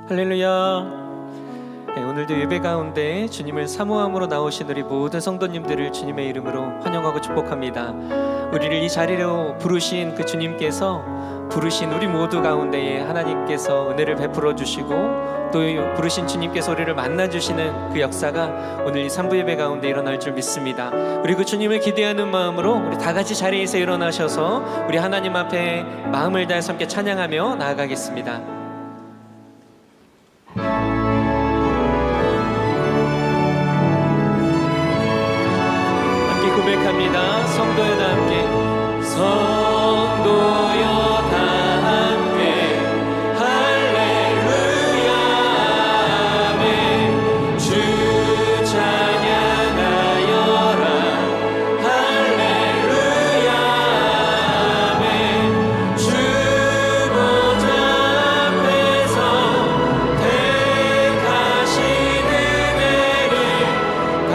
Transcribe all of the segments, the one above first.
할렐루야. 네, 오늘도 예배 가운데 주님을 사모함으로 나오신 우리 모든 성도님들을 주님의 이름으로 환영하고 축복합니다. 우리를 이 자리로 부르신 그 주님께서 부르신 우리 모두 가운데에 하나님께서 은혜를 베풀어 주시고 또 부르신 주님께서 우리를 만나주시는 그 역사가 오늘 이 3부 예배 가운데 일어날 줄 믿습니다. 우리 그 주님을 기대하는 마음으로 우리 다 같이 자리에서 일어나셔서 우리 하나님 앞에 마음을 다해서 함께 찬양하며 나아가겠습니다. 고백합니다. 성도여 다 함께, 성도여 다 함께 할렐루야 아멘. 주 찬양하여라 할렐루야 아멘. 주 보좌 앞에서 택하신 은혜를 다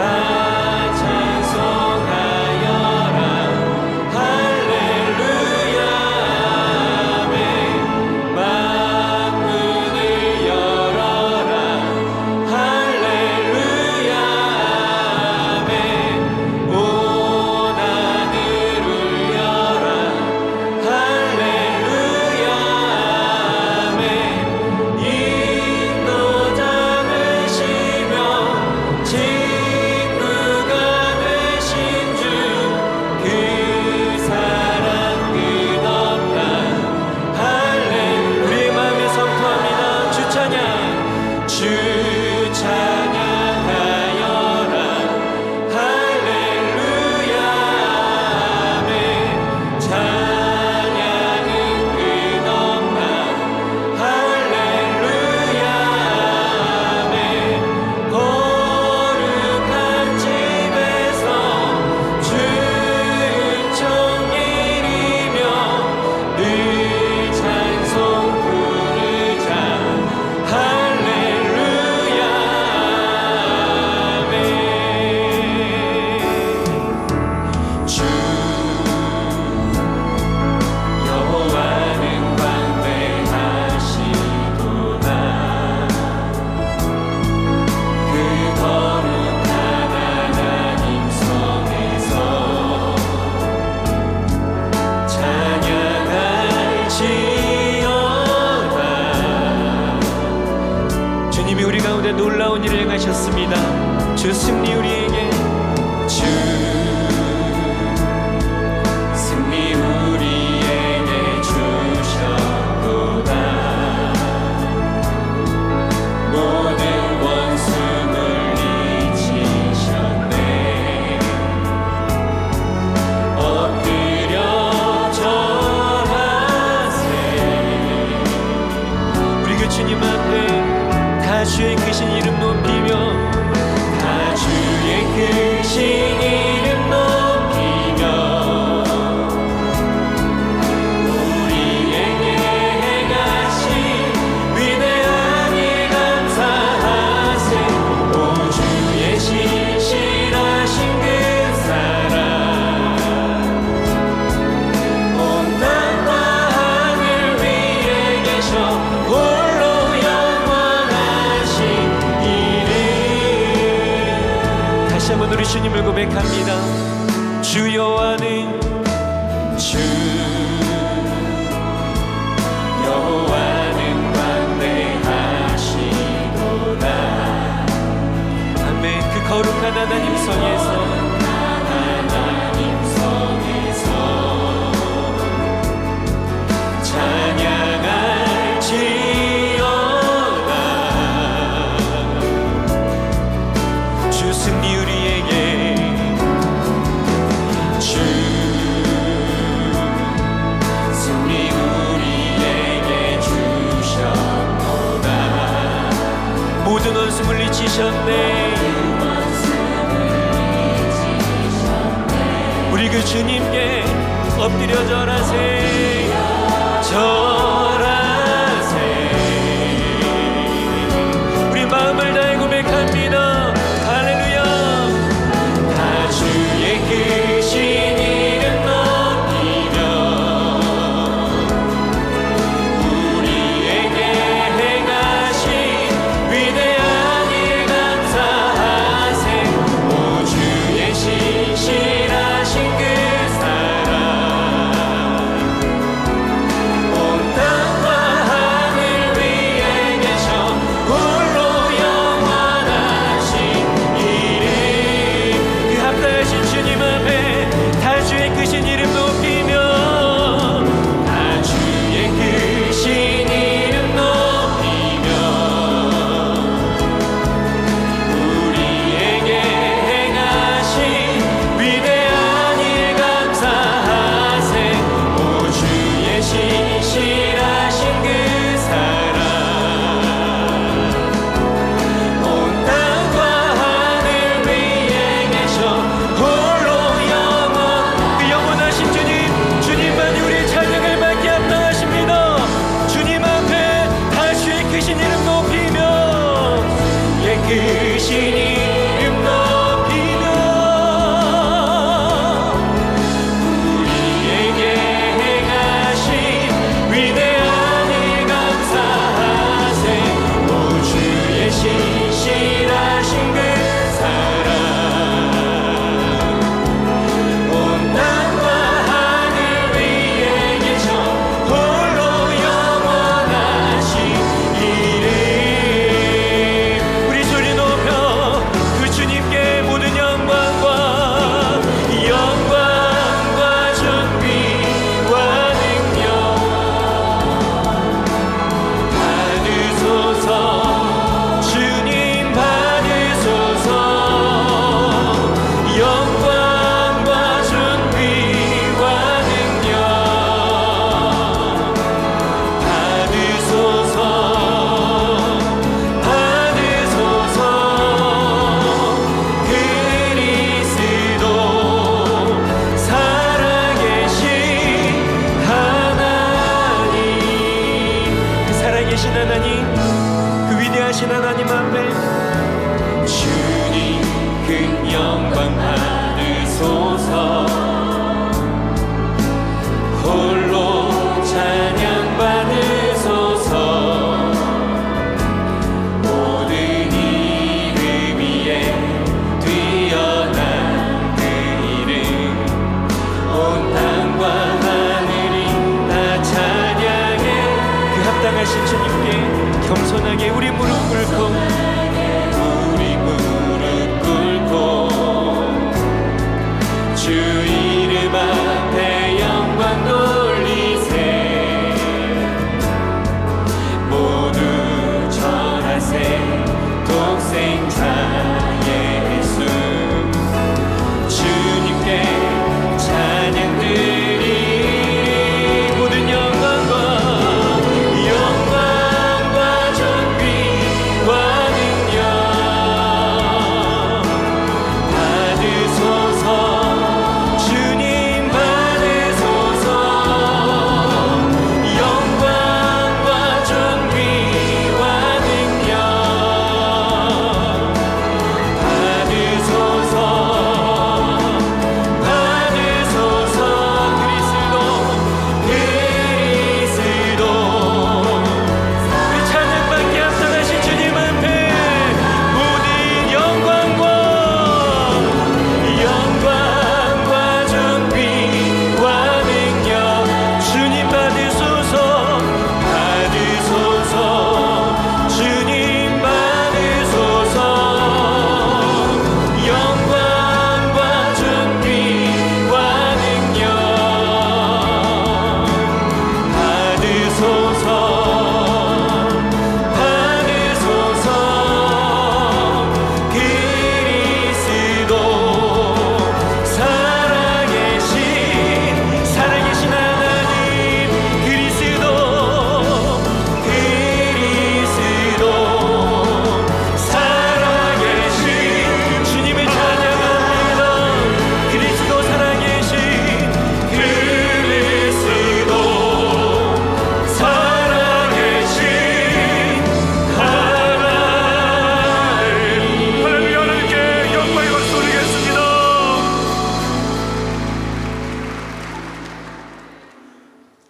주님이 우리 가운데 놀라운 일을 행하셨습니다. 주 승리 우리에게, 주 승리 우리에게 주셨도다. 모든 원수 물리치셨네. 엎드려 절하세. 우리 그 주님 앞에 다 주의 크신 이름 높이며, 다 주의 크신 이름 높이며, 우리에게 행하신 위대한 일 감사하세. 오 주의 신실하신 그 사랑, 온 땅과 하늘 위에 계셔 홀로 한번 우리 주님을 고백합니다. 주여와는 주 여호와는 광대하시도다. 아멘. 그 거룩한 하나님 성에서 찬양할지어다. 주 승리 우리에게, 주 승리 우리에게 주셨도다. 모든 원수 물리치셨네. 우리 그 주님께 엎드려 절하세. 절하세. 우리 마음을 다해 고백합니다. 할렐루야. 다 주의 크신 이름 높이며, 우리에게 행하신 살아계신 하나님, 그 위대하신 하나님 앞에 주님 큰 영광 받으소서. 홀로 찬양 받으소서. 모든 이름 위에 뛰어난 그 이름, 온 땅과 하늘이 다 찬양해. 그 합당하신 주님께 겸손하게 우리 무릎 꿇고 주 이름 앞에 영광 돌리세. 모두 절하세 독생자 예수. 주님께 찬양 드리리. 모든 영광과 존귀와 능력 받으소서.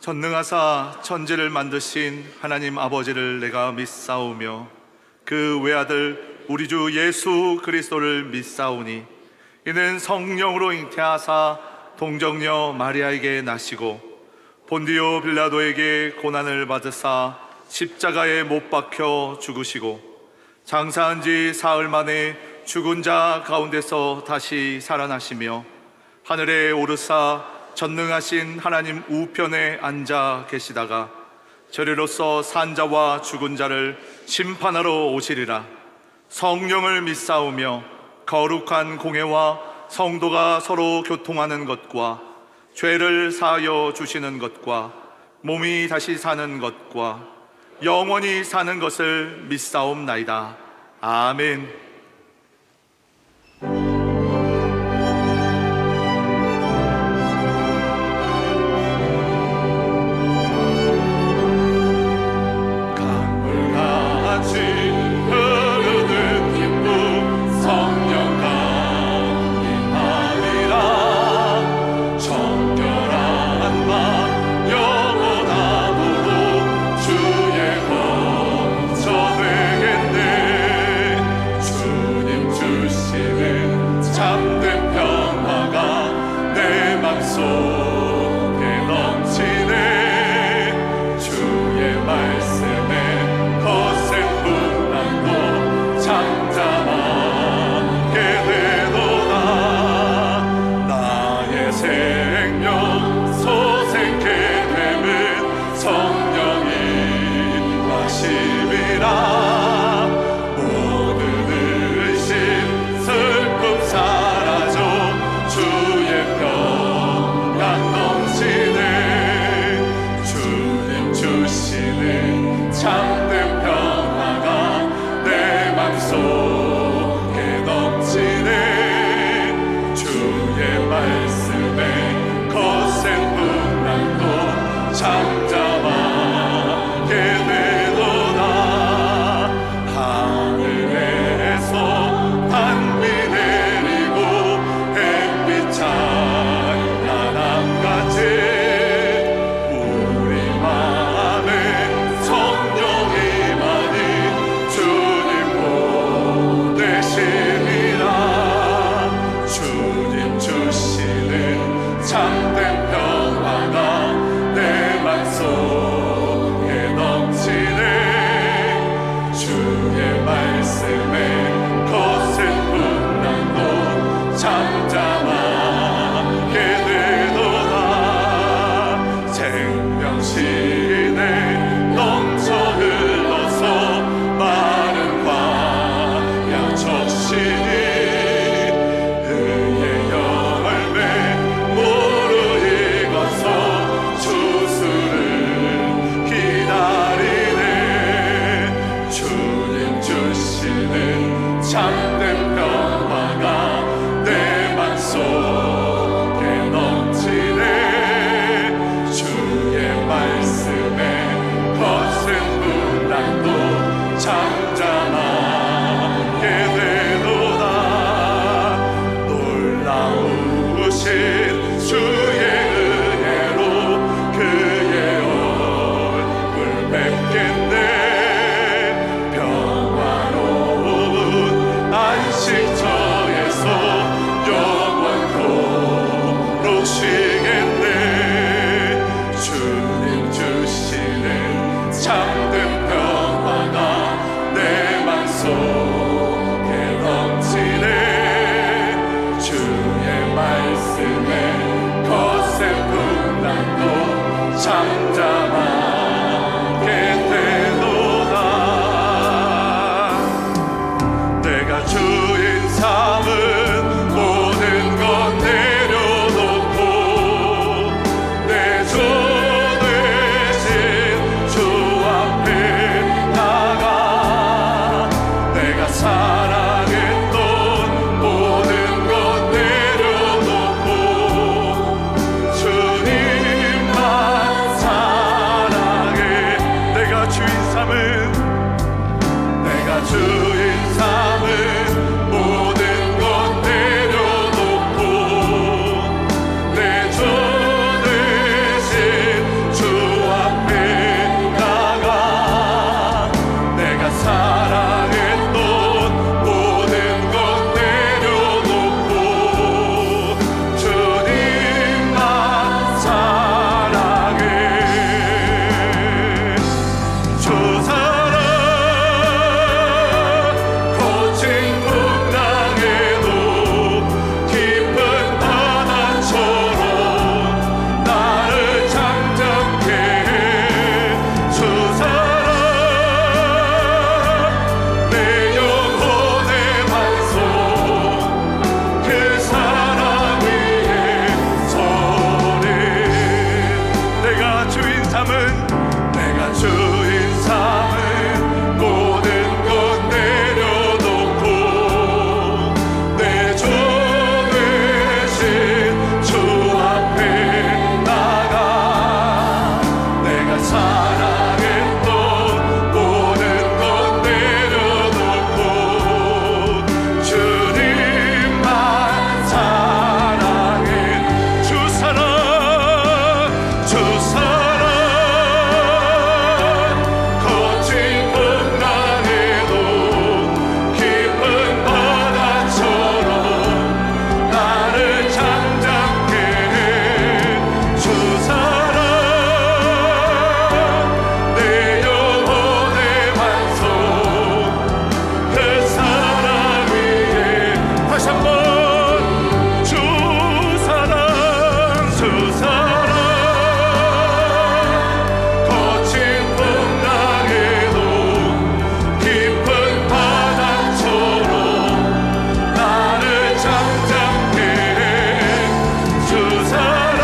전능하사 천지를 만드신 하나님 아버지를 내가 믿사오며 그 외아들 우리 주 예수 그리스도를 믿사오니 이는 성령으로 잉태하사 동정녀 마리아에게 나시고 본디오 빌라도에게 고난을 받으사 십자가에 못 박혀 죽으시고 장사한 지 사흘 만에 죽은 자 가운데서 다시 살아나시며 하늘에 오르사 전능하신 하나님 우편에 앉아 계시다가 저리로서 산 자와 죽은 자를 심판하러 오시리라. 성령을 믿사오며 거룩한 공회와 성도가 서로 교통하는 것과 죄를 사하여 주시는 것과 몸이 다시 사는 것과 영원히 사는 것을 믿사옵나이다. 아멘. 잠잠하게 되도다. 주인 삼은 모든 것 내려놓고 내 주 되신 주 앞에 나가 내가 사랑했던 모든 것 내려놓고 주님만 사랑해 주 사랑 주 사랑 거친 풍랑에도 깊은 바다처럼 나를 잠잠케 해주 사랑 내 영혼의 완성 그 사랑 위에 다시 한번 주 사랑 주 사랑 거친 풍랑에도 깊은 바다처럼 나를 잠잠케 해주 사랑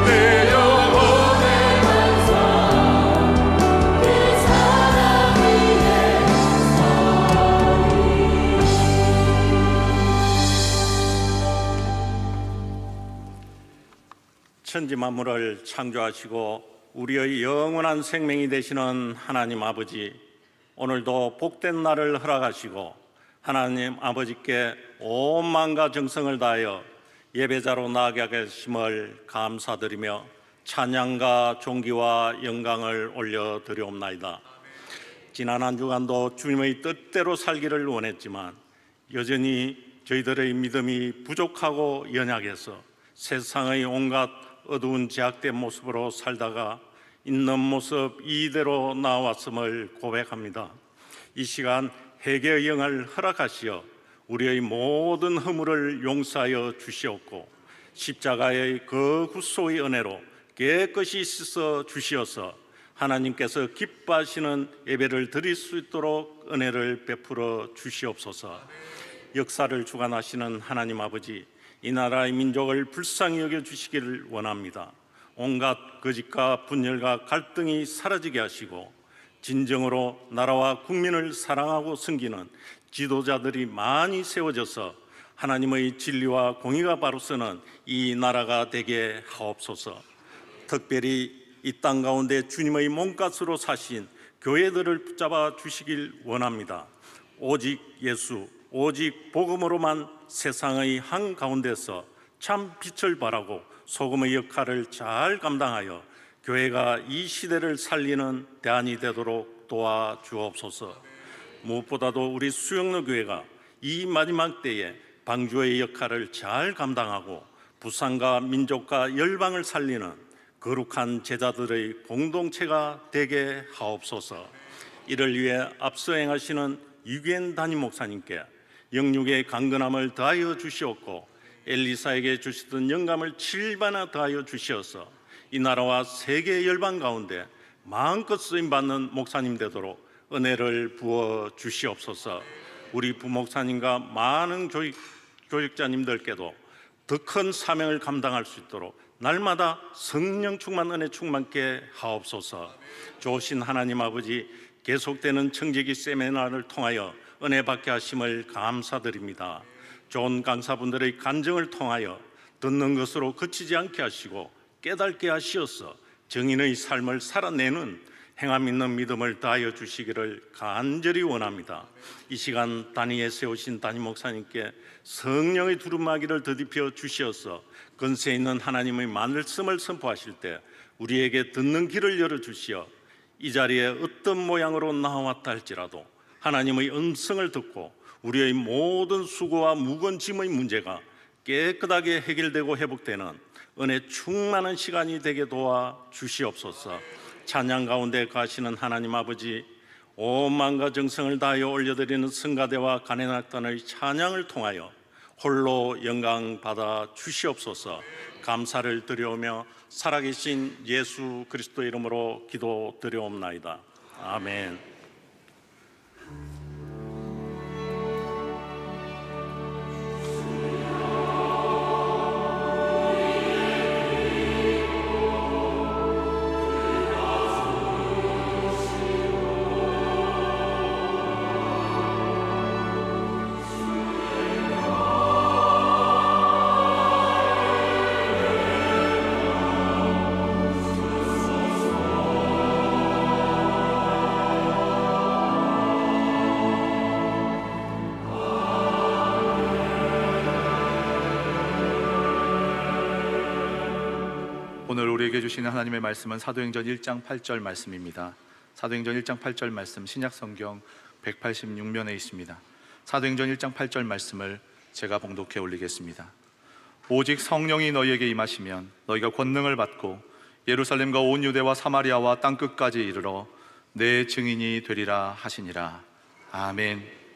내 영혼의 완성 그 사랑 위에 천지 만물을 창조하시고 우리의 영원한 생명이 되시는 하나님 아버지, 오늘도 복된 날을 허락하시고 하나님 아버지께 온 마음과 정성을 다하여 예배자로 나아가게 하심을 감사드리며 찬양과 존귀와 영광을 올려드리옵나이다. 지난 한 주간도 주님의 뜻대로 살기를 원했지만 여전히 저희들의 믿음이 부족하고 연약해서 세상의 온갖 어두운 제약된 모습으로 살다가 있는 모습 이대로 나왔음을 고백합니다. 이 시간 회개의 영을 허락하시어 우리의 모든 허물을 용서하여 주시옵고 십자가의 그 구속의 은혜로 깨끗이 씻어 주시어서 하나님께서 기뻐하시는 예배를 드릴 수 있도록 은혜를 베풀어 주시옵소서. 역사를 주관하시는 하나님 아버지, 이 나라의 민족을 불쌍히 여겨주시기를 원합니다. 온갖 거짓과 분열과 갈등이 사라지게 하시고 진정으로 나라와 국민을 사랑하고 섬기는 지도자들이 많이 세워져서 하나님의 진리와 공의가 바로 서는 이 나라가 되게 하옵소서. 특별히 이 땅 가운데 주님의 몸값으로 사신 교회들을 붙잡아 주시길 원합니다. 오직 예수, 오직 복음으로만 세상의 한가운데서 참 빛을 발하고 소금의 역할을 잘 감당하여 교회가 이 시대를 살리는 대안이 되도록 도와주옵소서. 무엇보다도 우리 수영로 교회가 이 마지막 때에 방주의 역할을 잘 감당하고 부산과 민족과 열방을 살리는 거룩한 제자들의 공동체가 되게 하옵소서. 이를 위해 앞서 행하시는 유기엔 담임 목사님께 영육의 강건함을 더하여 주시옵고 엘리사에게 주시던 영감을 7배나 더하여 주시어서 이 나라와 세계 열방 가운데 마음껏 쓰임받는 목사님 되도록 은혜를 부어 주시옵소서. 우리 부목사님과 많은 교육자님들께도 더 큰 사명을 감당할 수 있도록 날마다 성령 충만 은혜 충만케 하옵소서. 좋으신 하나님 아버지, 계속되는 청지기 세미나를 통하여 은혜 받게 하심을 감사드립니다. 좋은 강사분들의 간증을 통하여 듣는 것으로 그치지 않게 하시고 깨닫게 하시어서 정인의 삶을 살아내는 행함 있는 믿음을 다하여 주시기를 간절히 원합니다. 이 시간 단위에 세우신 담임 목사님께 성령의 두루마기를 더딥혀 주시어서 근세 있는 하나님의 말씀을 선포하실 때 우리에게 듣는 길을 열어주시어 이 자리에 어떤 모양으로 나왔다 할지라도 하나님의 음성을 듣고 우리의 모든 수고와 무거운 짐의 문제가 깨끗하게 해결되고 회복되는 은혜 충만한 시간이 되게 도와 주시옵소서. 찬양 가운데 가시는 하나님 아버지, 온 마음과 정성을 다하여 올려드리는 성가대와 간행악단의 찬양을 통하여 홀로 영광 받아 주시옵소서. 감사를 드려오며 살아계신 예수 그리스도 이름으로 기도드려옵나이다. 아멘. 오늘 우리에게 주시는 하나님의 말씀은 사도행전 1장 8절 말씀입니다. 사도행전 1장 8절 말씀 신약성경 186면에 있습니다. 사도행전 1장 8절 말씀을 제가 봉독해 올리겠습니다. 오직 성령이 너희에게 임하시면 너희가 권능을 받고 예루살렘과 온 유대와 사마리아와 땅끝까지 이르러 내 증인이 되리라 하시니라. 아멘.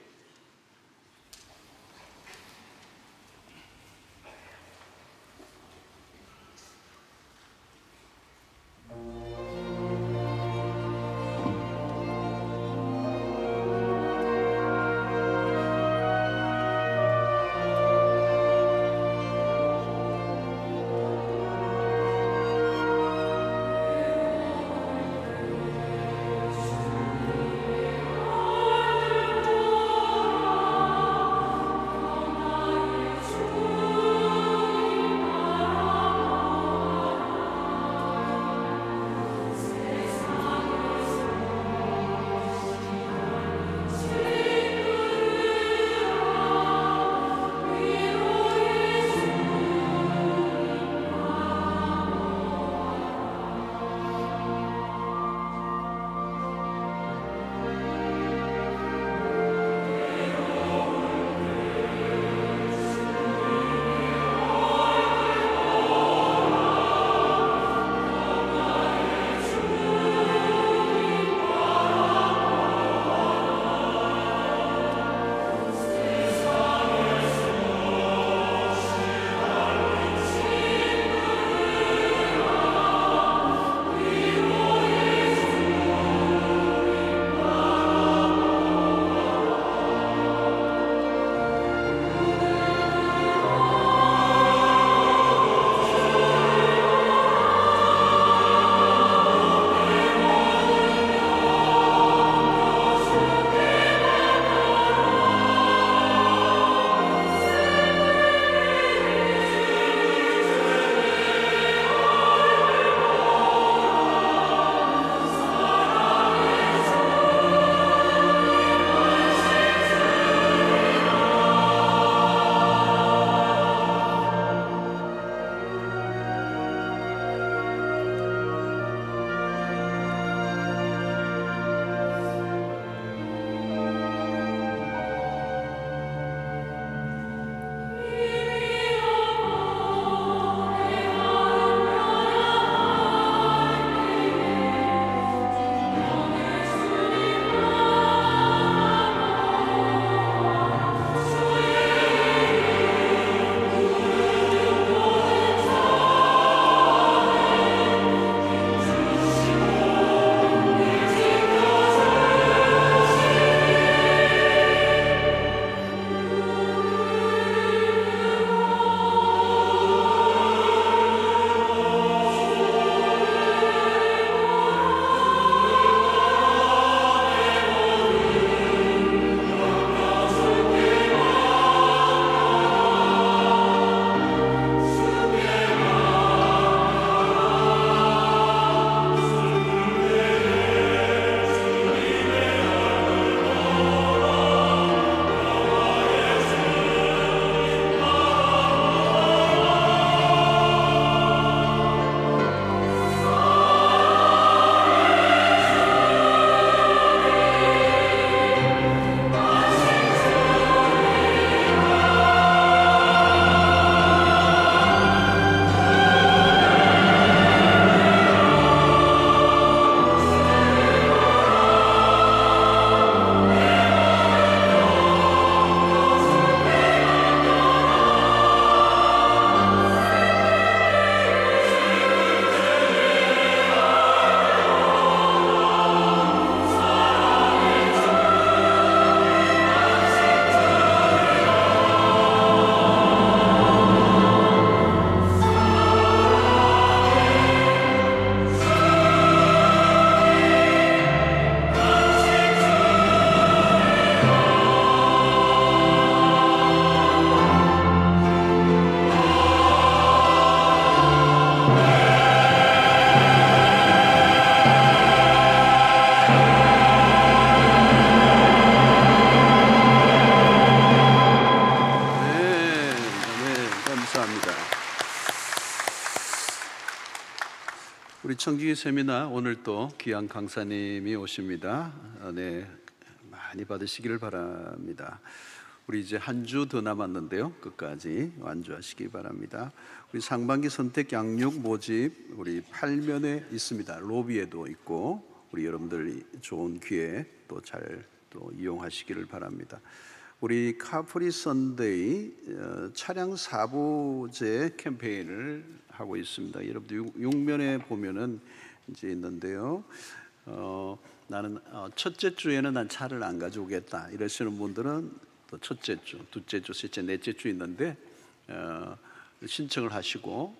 구청지기 세미나 오늘 또 귀한 강사님이 오십니다. 네, 많이 받으시기를 바랍니다. 우리 이제 한 주 더 남았는데요. 끝까지 완주하시기 바랍니다. 우리 상반기 선택 양육 모집 우리 8면에 있습니다. 로비에도 있고 우리 여러분들 좋은 기회 또 잘 또 이용하시기를 바랍니다. 우리 카프리 선데이 차량 사부제 캠페인을 하고 있습니다. 여러분들 6면에 보면은 이제 있는데요. 나는 첫째 주에는 난 차를 안 가져오겠다 이러시는 분들은 또 첫째 주, 둘째 주, 셋째, 넷째 주 있는데 신청을 하시고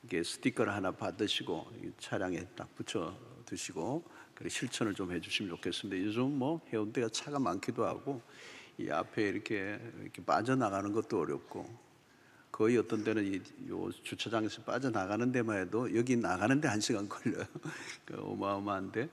이게 스티커를 하나 받으시고 차량에 딱 붙여 두시고 그래 실천을 좀 해주시면 좋겠습니다. 요즘 뭐 해운대가 차가 많기도 하고 이 앞에 이렇게 빠져나가는 것도 어렵고 거의 어떤 때는 요 주차장에서 빠져나가는 데만 해도 여기 나가는데 1시간 걸려요. 어마어마한데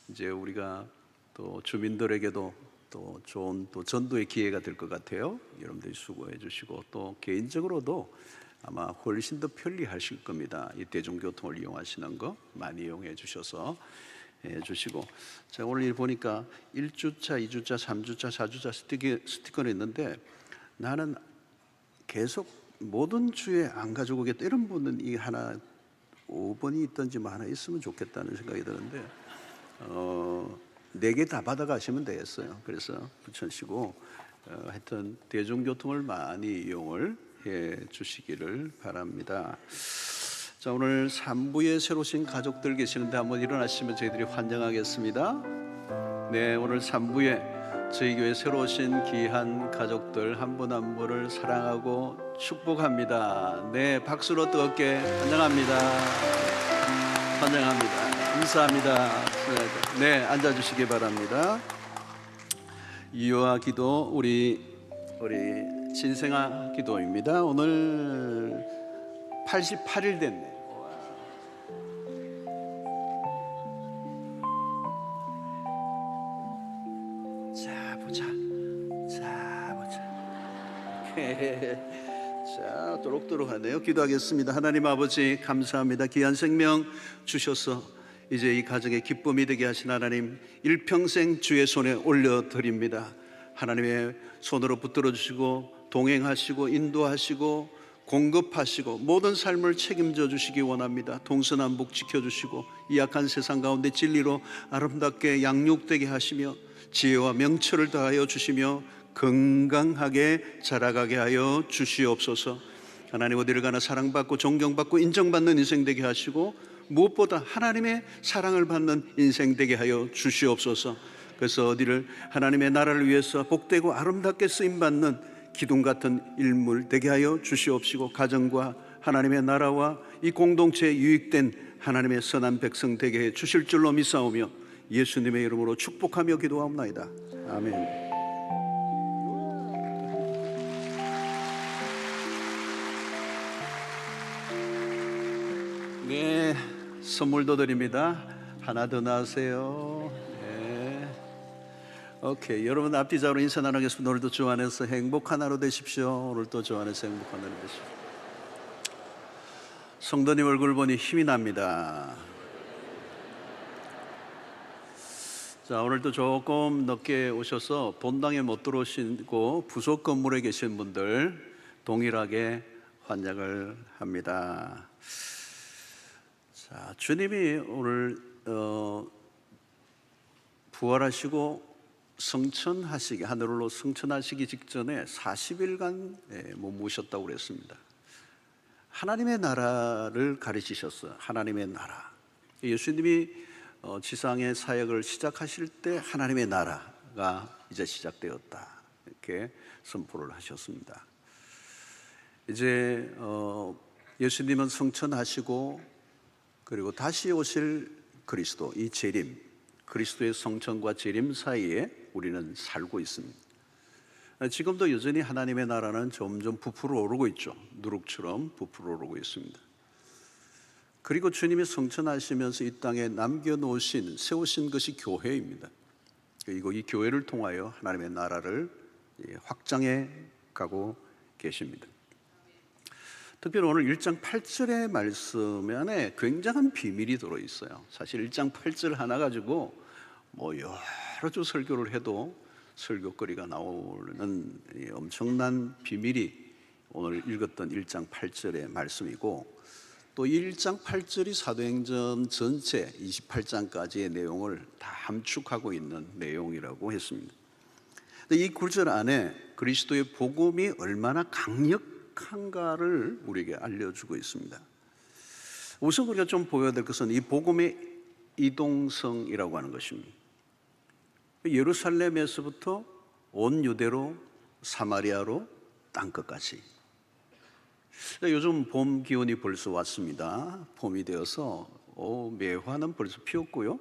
이제 우리가 또 주민들에게도 또 좋은 또 전도의 기회가 될 것 같아요. 여러분들이 수고해 주시고 또 개인적으로도 아마 훨씬 더 편리하실 겁니다. 이 대중교통을 이용하시는 거 많이 이용해 주셔서 해주시고 제가 오늘 보니까 1주차, 2주차, 3주차, 4주차 스티커는 있는데 나는 계속 모든 주에 안 가지고 오겠다 이런 분은 이 하나 5번이 있든지 뭐 하나 있으면 좋겠다는 생각이 드는데 4개 다 받아가시면 되겠어요. 그래서 붙여주시고 하여튼 대중교통을 많이 이용을 해 주시기를 바랍니다. 자, 오늘 3부에 새로 오신 가족들 계시는데 한번 일어나시면 저희들이 환영하겠습니다. 네, 오늘 3부에 저희 교회 새로 오신 귀한 가족들 한 분 한 분을 사랑하고 축복합니다. 네, 박수로 뜨겁게 환영합니다. 환영합니다. 감사합니다. 네, 앉아주시기 바랍니다. 유아 기도 우리 신생아 기도입니다. 오늘 88일 됐네. 자, 또록또록 하네요. 기도하겠습니다. 하나님 아버지 감사합니다. 귀한 생명 주셔서 이제 이 가정의 기쁨이 되게 하신 하나님 일평생 주의 손에 올려드립니다. 하나님의 손으로 붙들어 주시고 동행하시고 인도하시고 공급하시고 모든 삶을 책임져 주시기 원합니다. 동서남북 지켜주시고 이 약한 세상 가운데 진리로 아름답게 양육되게 하시며 지혜와 명철을 더하여 주시며 건강하게 자라가게 하여 주시옵소서. 하나님 어디를 가나 사랑받고 존경받고 인정받는 인생 되게 하시고 무엇보다 하나님의 사랑을 받는 인생 되게 하여 주시옵소서. 그래서 어디를 하나님의 나라를 위해서 복되고 아름답게 쓰임받는 기둥 같은 일물 되게 하여 주시옵시고 가정과 하나님의 나라와 이 공동체에 유익된 하나님의 선한 백성 되게 해 주실 줄로 믿사오며 예수님의 이름으로 축복하며 기도하옵나이다. 아멘. 네, 선물도 드립니다. 하나 더 나으세요. 네. 오케이, 여러분 앞뒤자로 인사 나누겠습니다. 오늘도 주 안에서 행복한 하루 되십시오. 오늘도 주 안에서 행복한 하루 되십시오. 성도님 얼굴 보니 힘이 납니다. 자, 오늘도 조금 늦게 오셔서 본당에 못 들어오시고 부속 건물에 계신 분들 동일하게 환영을 합니다. 자, 주님이 오늘 부활하시고 성천하시기 하늘로 성천하시기 직전에 40일간 머무셨다고 그랬습니다. 하나님의 나라를 가르치셨어요. 하나님의 나라. 예수님이 지상의 사역을 시작하실 때 하나님의 나라가 이제 시작되었다 이렇게 선포를 하셨습니다. 이제 예수님은 성천하시고 그리고 다시 오실 그리스도, 이 재림, 그리스도의 성천과 재림 사이에 우리는 살고 있습니다. 지금도 여전히 하나님의 나라는 점점 부풀어 오르고 있죠. 누룩처럼 부풀어 오르고 있습니다. 그리고 주님이 성천하시면서 이 땅에 남겨놓으신, 세우신 것이 교회입니다. 그리고 이 교회를 통하여 하나님의 나라를 확장해 가고 계십니다. 특별히 오늘 1장 8절의 말씀 안에 굉장한 비밀이 들어있어요. 사실 1장 8절 하나 가지고 뭐 여러 주 설교를 해도 설교거리가 나오는 이 엄청난 비밀이 오늘 읽었던 1장 8절의 말씀이고, 또 1장 8절이 사도행전 전체 28장까지의 내용을 다 함축하고 있는 내용이라고 했습니다. 이 구절 안에 그리스도의 복음이 얼마나 강력한가를 우리에게 알려주고 있습니다. 우선 우리가 좀 보여야 될 것은 이 복음의 이동성이라고 하는 것입니다. 예루살렘에서부터 온 유대로, 사마리아로, 땅끝까지. 요즘 봄 기온이 벌써 왔습니다. 봄이 되어서 매화는 벌써 피었고요.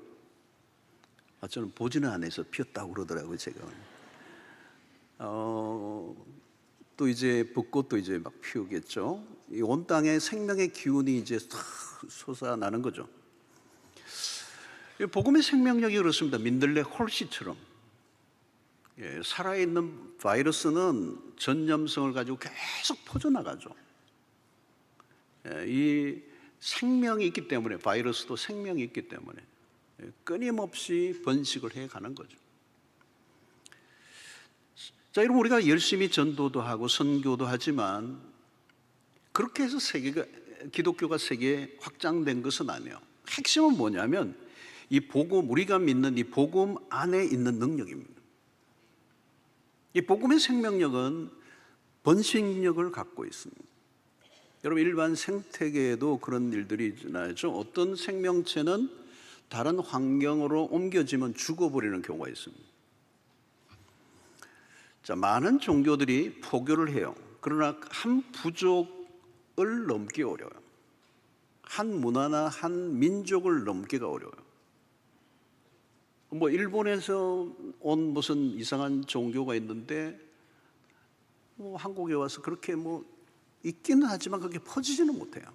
저는 보지는 않아서 피었다고 그러더라고요, 제가. 또 이제 벚꽃도 이제 막 피우겠죠. 이 온 땅에 생명의 기운이 이제 솟아나는 거죠. 복음의 생명력이 그렇습니다. 민들레 홀씨처럼. 살아있는 바이러스는 전염성을 가지고 계속 퍼져나가죠. 이 생명이 있기 때문에, 바이러스도 생명이 있기 때문에 끊임없이 번식을 해가는 거죠. 자, 여러분, 우리가 열심히 전도도 하고 선교도 하지만 그렇게 해서 기독교가 세계에 확장된 것은 아니에요. 핵심은 뭐냐면 이 복음, 우리가 믿는 이 복음 안에 있는 능력입니다. 이 복음의 생명력은 번식력을 갖고 있습니다. 여러분, 일반 생태계에도 그런 일들이 있나요? 어떤 생명체는 다른 환경으로 옮겨지면 죽어버리는 경우가 있습니다. 자, 많은 종교들이 포교를 해요. 그러나 한 부족을 넘기 어려워요. 한 문화나 한 민족을 넘기가 어려워요. 뭐 일본에서 온 무슨 이상한 종교가 있는데 뭐 한국에 와서 그렇게 뭐 있기는 하지만 그렇게 퍼지지는 못해요.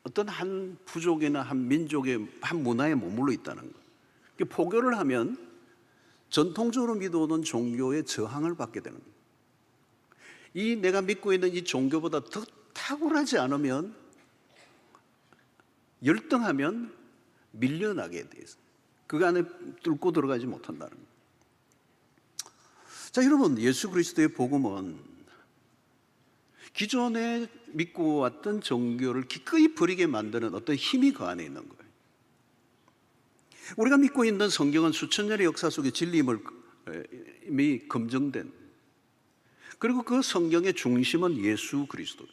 어떤 한 부족이나 한 민족의 한 문화에 머물러 있다는 거예요. 포교를 하면 전통적으로 믿어오는 종교의 저항을 받게 되는 거예요. 이 내가 믿고 있는 이 종교보다 더 탁월하지 않으면, 열등하면 밀려나게 돼 있어요. 그 안에 뚫고 들어가지 못한다는 거예요. 자, 여러분, 예수 그리스도의 복음은 기존에 믿고 왔던 종교를 기꺼이 버리게 만드는 어떤 힘이 그 안에 있는 거예요. 우리가 믿고 있는 성경은 수천 년의 역사 속에 진리임을 이미 검증된, 그리고 그 성경의 중심은 예수 그리스도예요.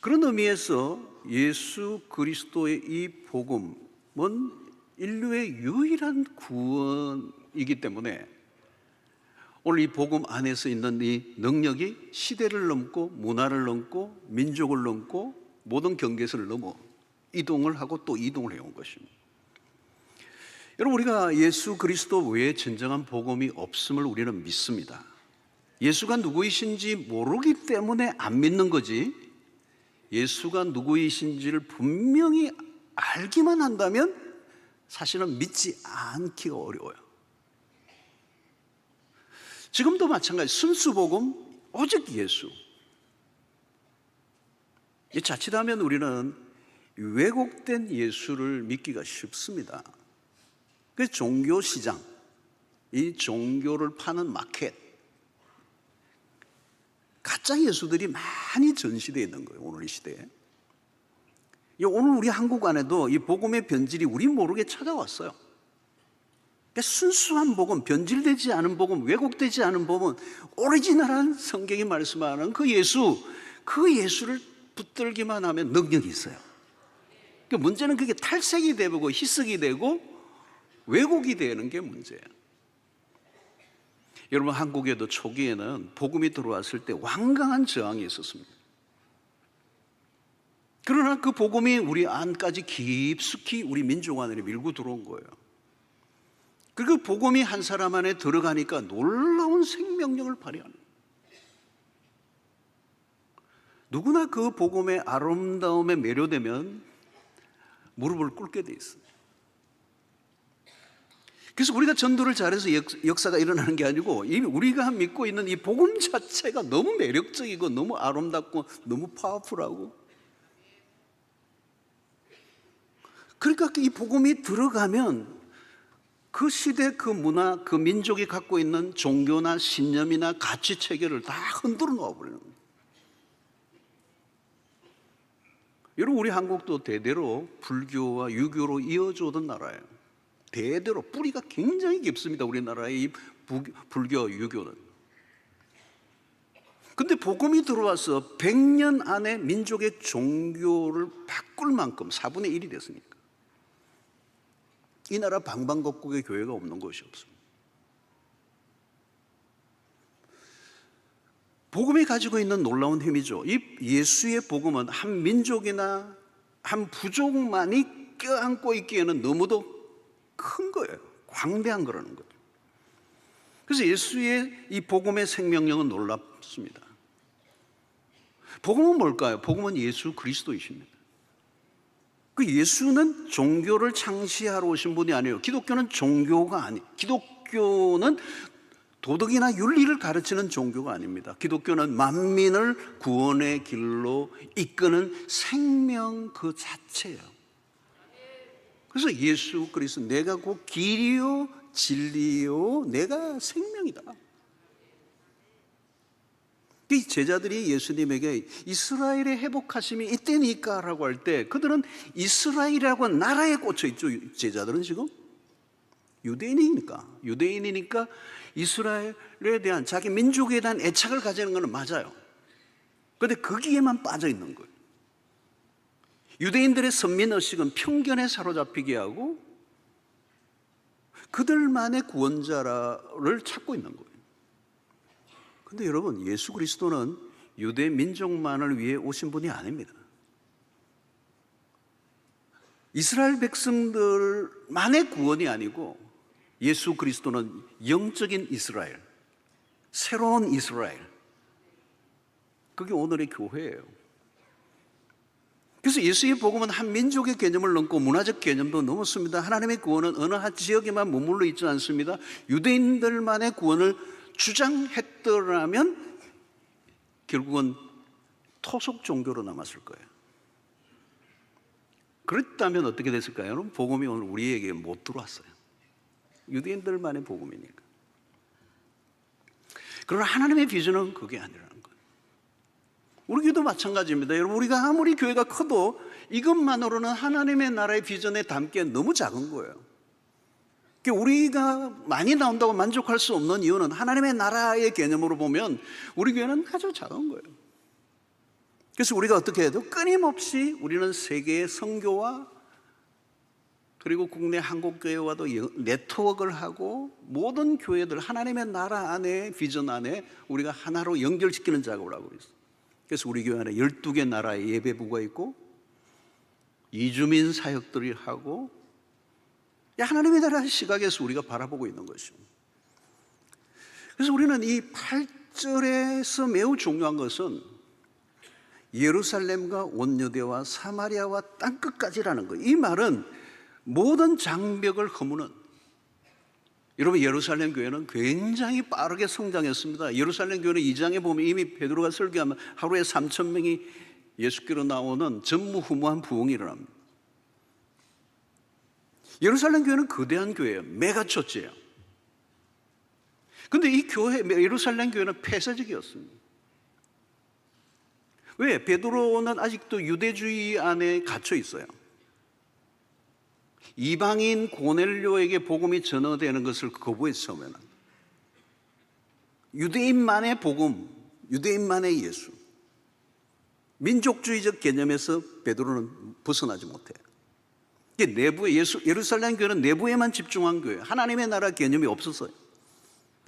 그런 의미에서 예수 그리스도의 이 복음은 인류의 유일한 구원이기 때문에 오늘 이 복음 안에서 있는 이 능력이 시대를 넘고 문화를 넘고 민족을 넘고 모든 경계선을 넘어 이동을 하고 또 이동을 해온 것입니다. 여러분, 우리가 예수 그리스도 외에 진정한 복음이 없음을 우리는 믿습니다. 예수가 누구이신지 모르기 때문에 안 믿는 거지, 예수가 누구이신지를 분명히 알기만 한다면 사실은 믿지 않기가 어려워요. 지금도 마찬가지, 순수복음, 오직 예수. 자칫하면 우리는 왜곡된 예수를 믿기가 쉽습니다. 그래서 종교 시장, 이 종교를 파는 마켓, 가짜 예수들이 많이 전시되어 있는 거예요, 오늘 이 시대에. 오늘 우리 한국 안에도 이 복음의 변질이 우리 모르게 찾아왔어요. 그러니까 순수한 복음, 변질되지 않은 복음, 왜곡되지 않은 복음은 오리지널한 성경이 말씀하는 그 예수를 붙들기만 하면 능력이 있어요. 그러니까 문제는 그게 탈색이 되고 희석이 되고 왜곡이 되는 게 문제예요. 여러분, 한국에도 초기에는 복음이 들어왔을 때 완강한 저항이 있었습니다. 그러나 그 복음이 우리 안까지 깊숙이 우리 민족 안에 밀고 들어온 거예요. 그리고 복음이 한 사람 안에 들어가니까 놀라운 생명력을 발휘하는 거예요. 누구나 그 복음의 아름다움에 매료되면 무릎을 꿇게 돼 있어요. 그래서 우리가 전도를 잘해서 역사가 일어나는 게 아니고 이미 우리가 믿고 있는 이 복음 자체가 너무 매력적이고 너무 아름답고 너무 파워풀하고, 그러니까 이 복음이 들어가면 그 시대, 그 문화, 그 민족이 갖고 있는 종교나 신념이나 가치 체계를 다 흔들어 놓아버리는 거예요. 여러분, 우리 한국도 대대로 불교와 유교로 이어져 오던 나라예요. 대대로 뿌리가 굉장히 깊습니다. 우리나라의 이 불교, 유교는. 근데 복음이 들어와서 100년 안에 민족의 종교를 바꿀 만큼 4분의 1이 됐으니까 이 나라 방방곡곡에 교회가 없는 곳이 없습니다. 복음이 가지고 있는 놀라운 힘이죠. 이 예수의 복음은 한 민족이나 한 부족만이 껴안고 있기에는 너무도 큰 거예요. 광대한 거라는 거죠. 그래서 예수의 이 복음의 생명력은 놀랍습니다. 복음은 뭘까요? 복음은 예수 그리스도이십니다. 그 예수는 종교를 창시하러 오신 분이 아니에요. 기독교는 종교가 아니에요. 기독교는 도덕이나 윤리를 가르치는 종교가 아닙니다. 기독교는 만민을 구원의 길로 이끄는 생명 그 자체예요. 그래서 예수 그리스도, 내가 곧 길이요 진리요 내가 생명이다. 이 제자들이 예수님에게 이스라엘의 회복하심이 이때니까 라고 할 때 그들은 이스라엘이라고 나라에 꽂혀 있죠. 제자들은 지금 유대인이니까 이스라엘에 대한 자기 민족에 대한 애착을 가지는 것은 맞아요. 그런데 거기에만 빠져 있는 거예요. 유대인들의 선민의식은 편견에 사로잡히게 하고 그들만의 구원자를 찾고 있는 거예요. 그런데 여러분, 예수 그리스도는 유대 민족만을 위해 오신 분이 아닙니다. 이스라엘 백성들만의 구원이 아니고 예수 그리스도는 영적인 이스라엘, 새로운 이스라엘, 그게 오늘의 교회예요. 그래서 예수의 복음은 한 민족의 개념을 넘고 문화적 개념도 넘었습니다. 하나님의 구원은 어느 한 지역에만 머물러 있지 않습니다. 유대인들만의 구원을 주장했더라면 결국은 토속 종교로 남았을 거예요. 그랬다면 어떻게 됐을까요? 여러분, 복음이 오늘 우리에게 못 들어왔어요. 유대인들만의 복음이니까. 그러나 하나님의 비전은 그게 아니라는 거예요. 우리 교회도 마찬가지입니다. 여러분, 우리가 아무리 교회가 커도 이것만으로는 하나님의 나라의 비전에 담기엔 너무 작은 거예요. 우리가 많이 나온다고 만족할 수 없는 이유는 하나님의 나라의 개념으로 보면 우리 교회는 아주 작은 거예요. 그래서 우리가 어떻게 해도 끊임없이 우리는 세계의 선교와 그리고 국내 한국교회와도 네트워크를 하고 모든 교회들 하나님의 나라 안에 비전 안에 우리가 하나로 연결시키는 작업을 하고 있어요. 그래서 우리 교회 안에 12개 나라의 예배부가 있고 이주민 사역들이 하고 하나님의 나라의 시각에서 우리가 바라보고 있는 것이죠. 그래서 우리는 이 8절에서 매우 중요한 것은 예루살렘과 온유대와 사마리아와 땅끝까지라는 거예요. 이 말은 모든 장벽을 허무는, 여러분, 예루살렘 교회는 굉장히 빠르게 성장했습니다. 예루살렘 교회는 2장에 보면 이미 베드로가 설교하면 하루에 3,000명이 예수께로 나오는 전무후무한 부흥이 일어납니다. 예루살렘 교회는 거대한 교회예요. 메가처치예요. 그런데 이 교회, 예루살렘 교회는 폐쇄적이었습니다. 왜? 베드로는 아직도 유대주의 안에 갇혀 있어요. 이방인 고넬료에게 복음이 전하되는 것을 거부했어요. 처음에는 유대인만의 복음, 유대인만의 예수, 민족주의적 개념에서 베드로는 벗어나지 못해요. 내부에 예루살렘 교회는 내부에만 집중한 교회예요. 하나님의 나라 개념이 없었어요.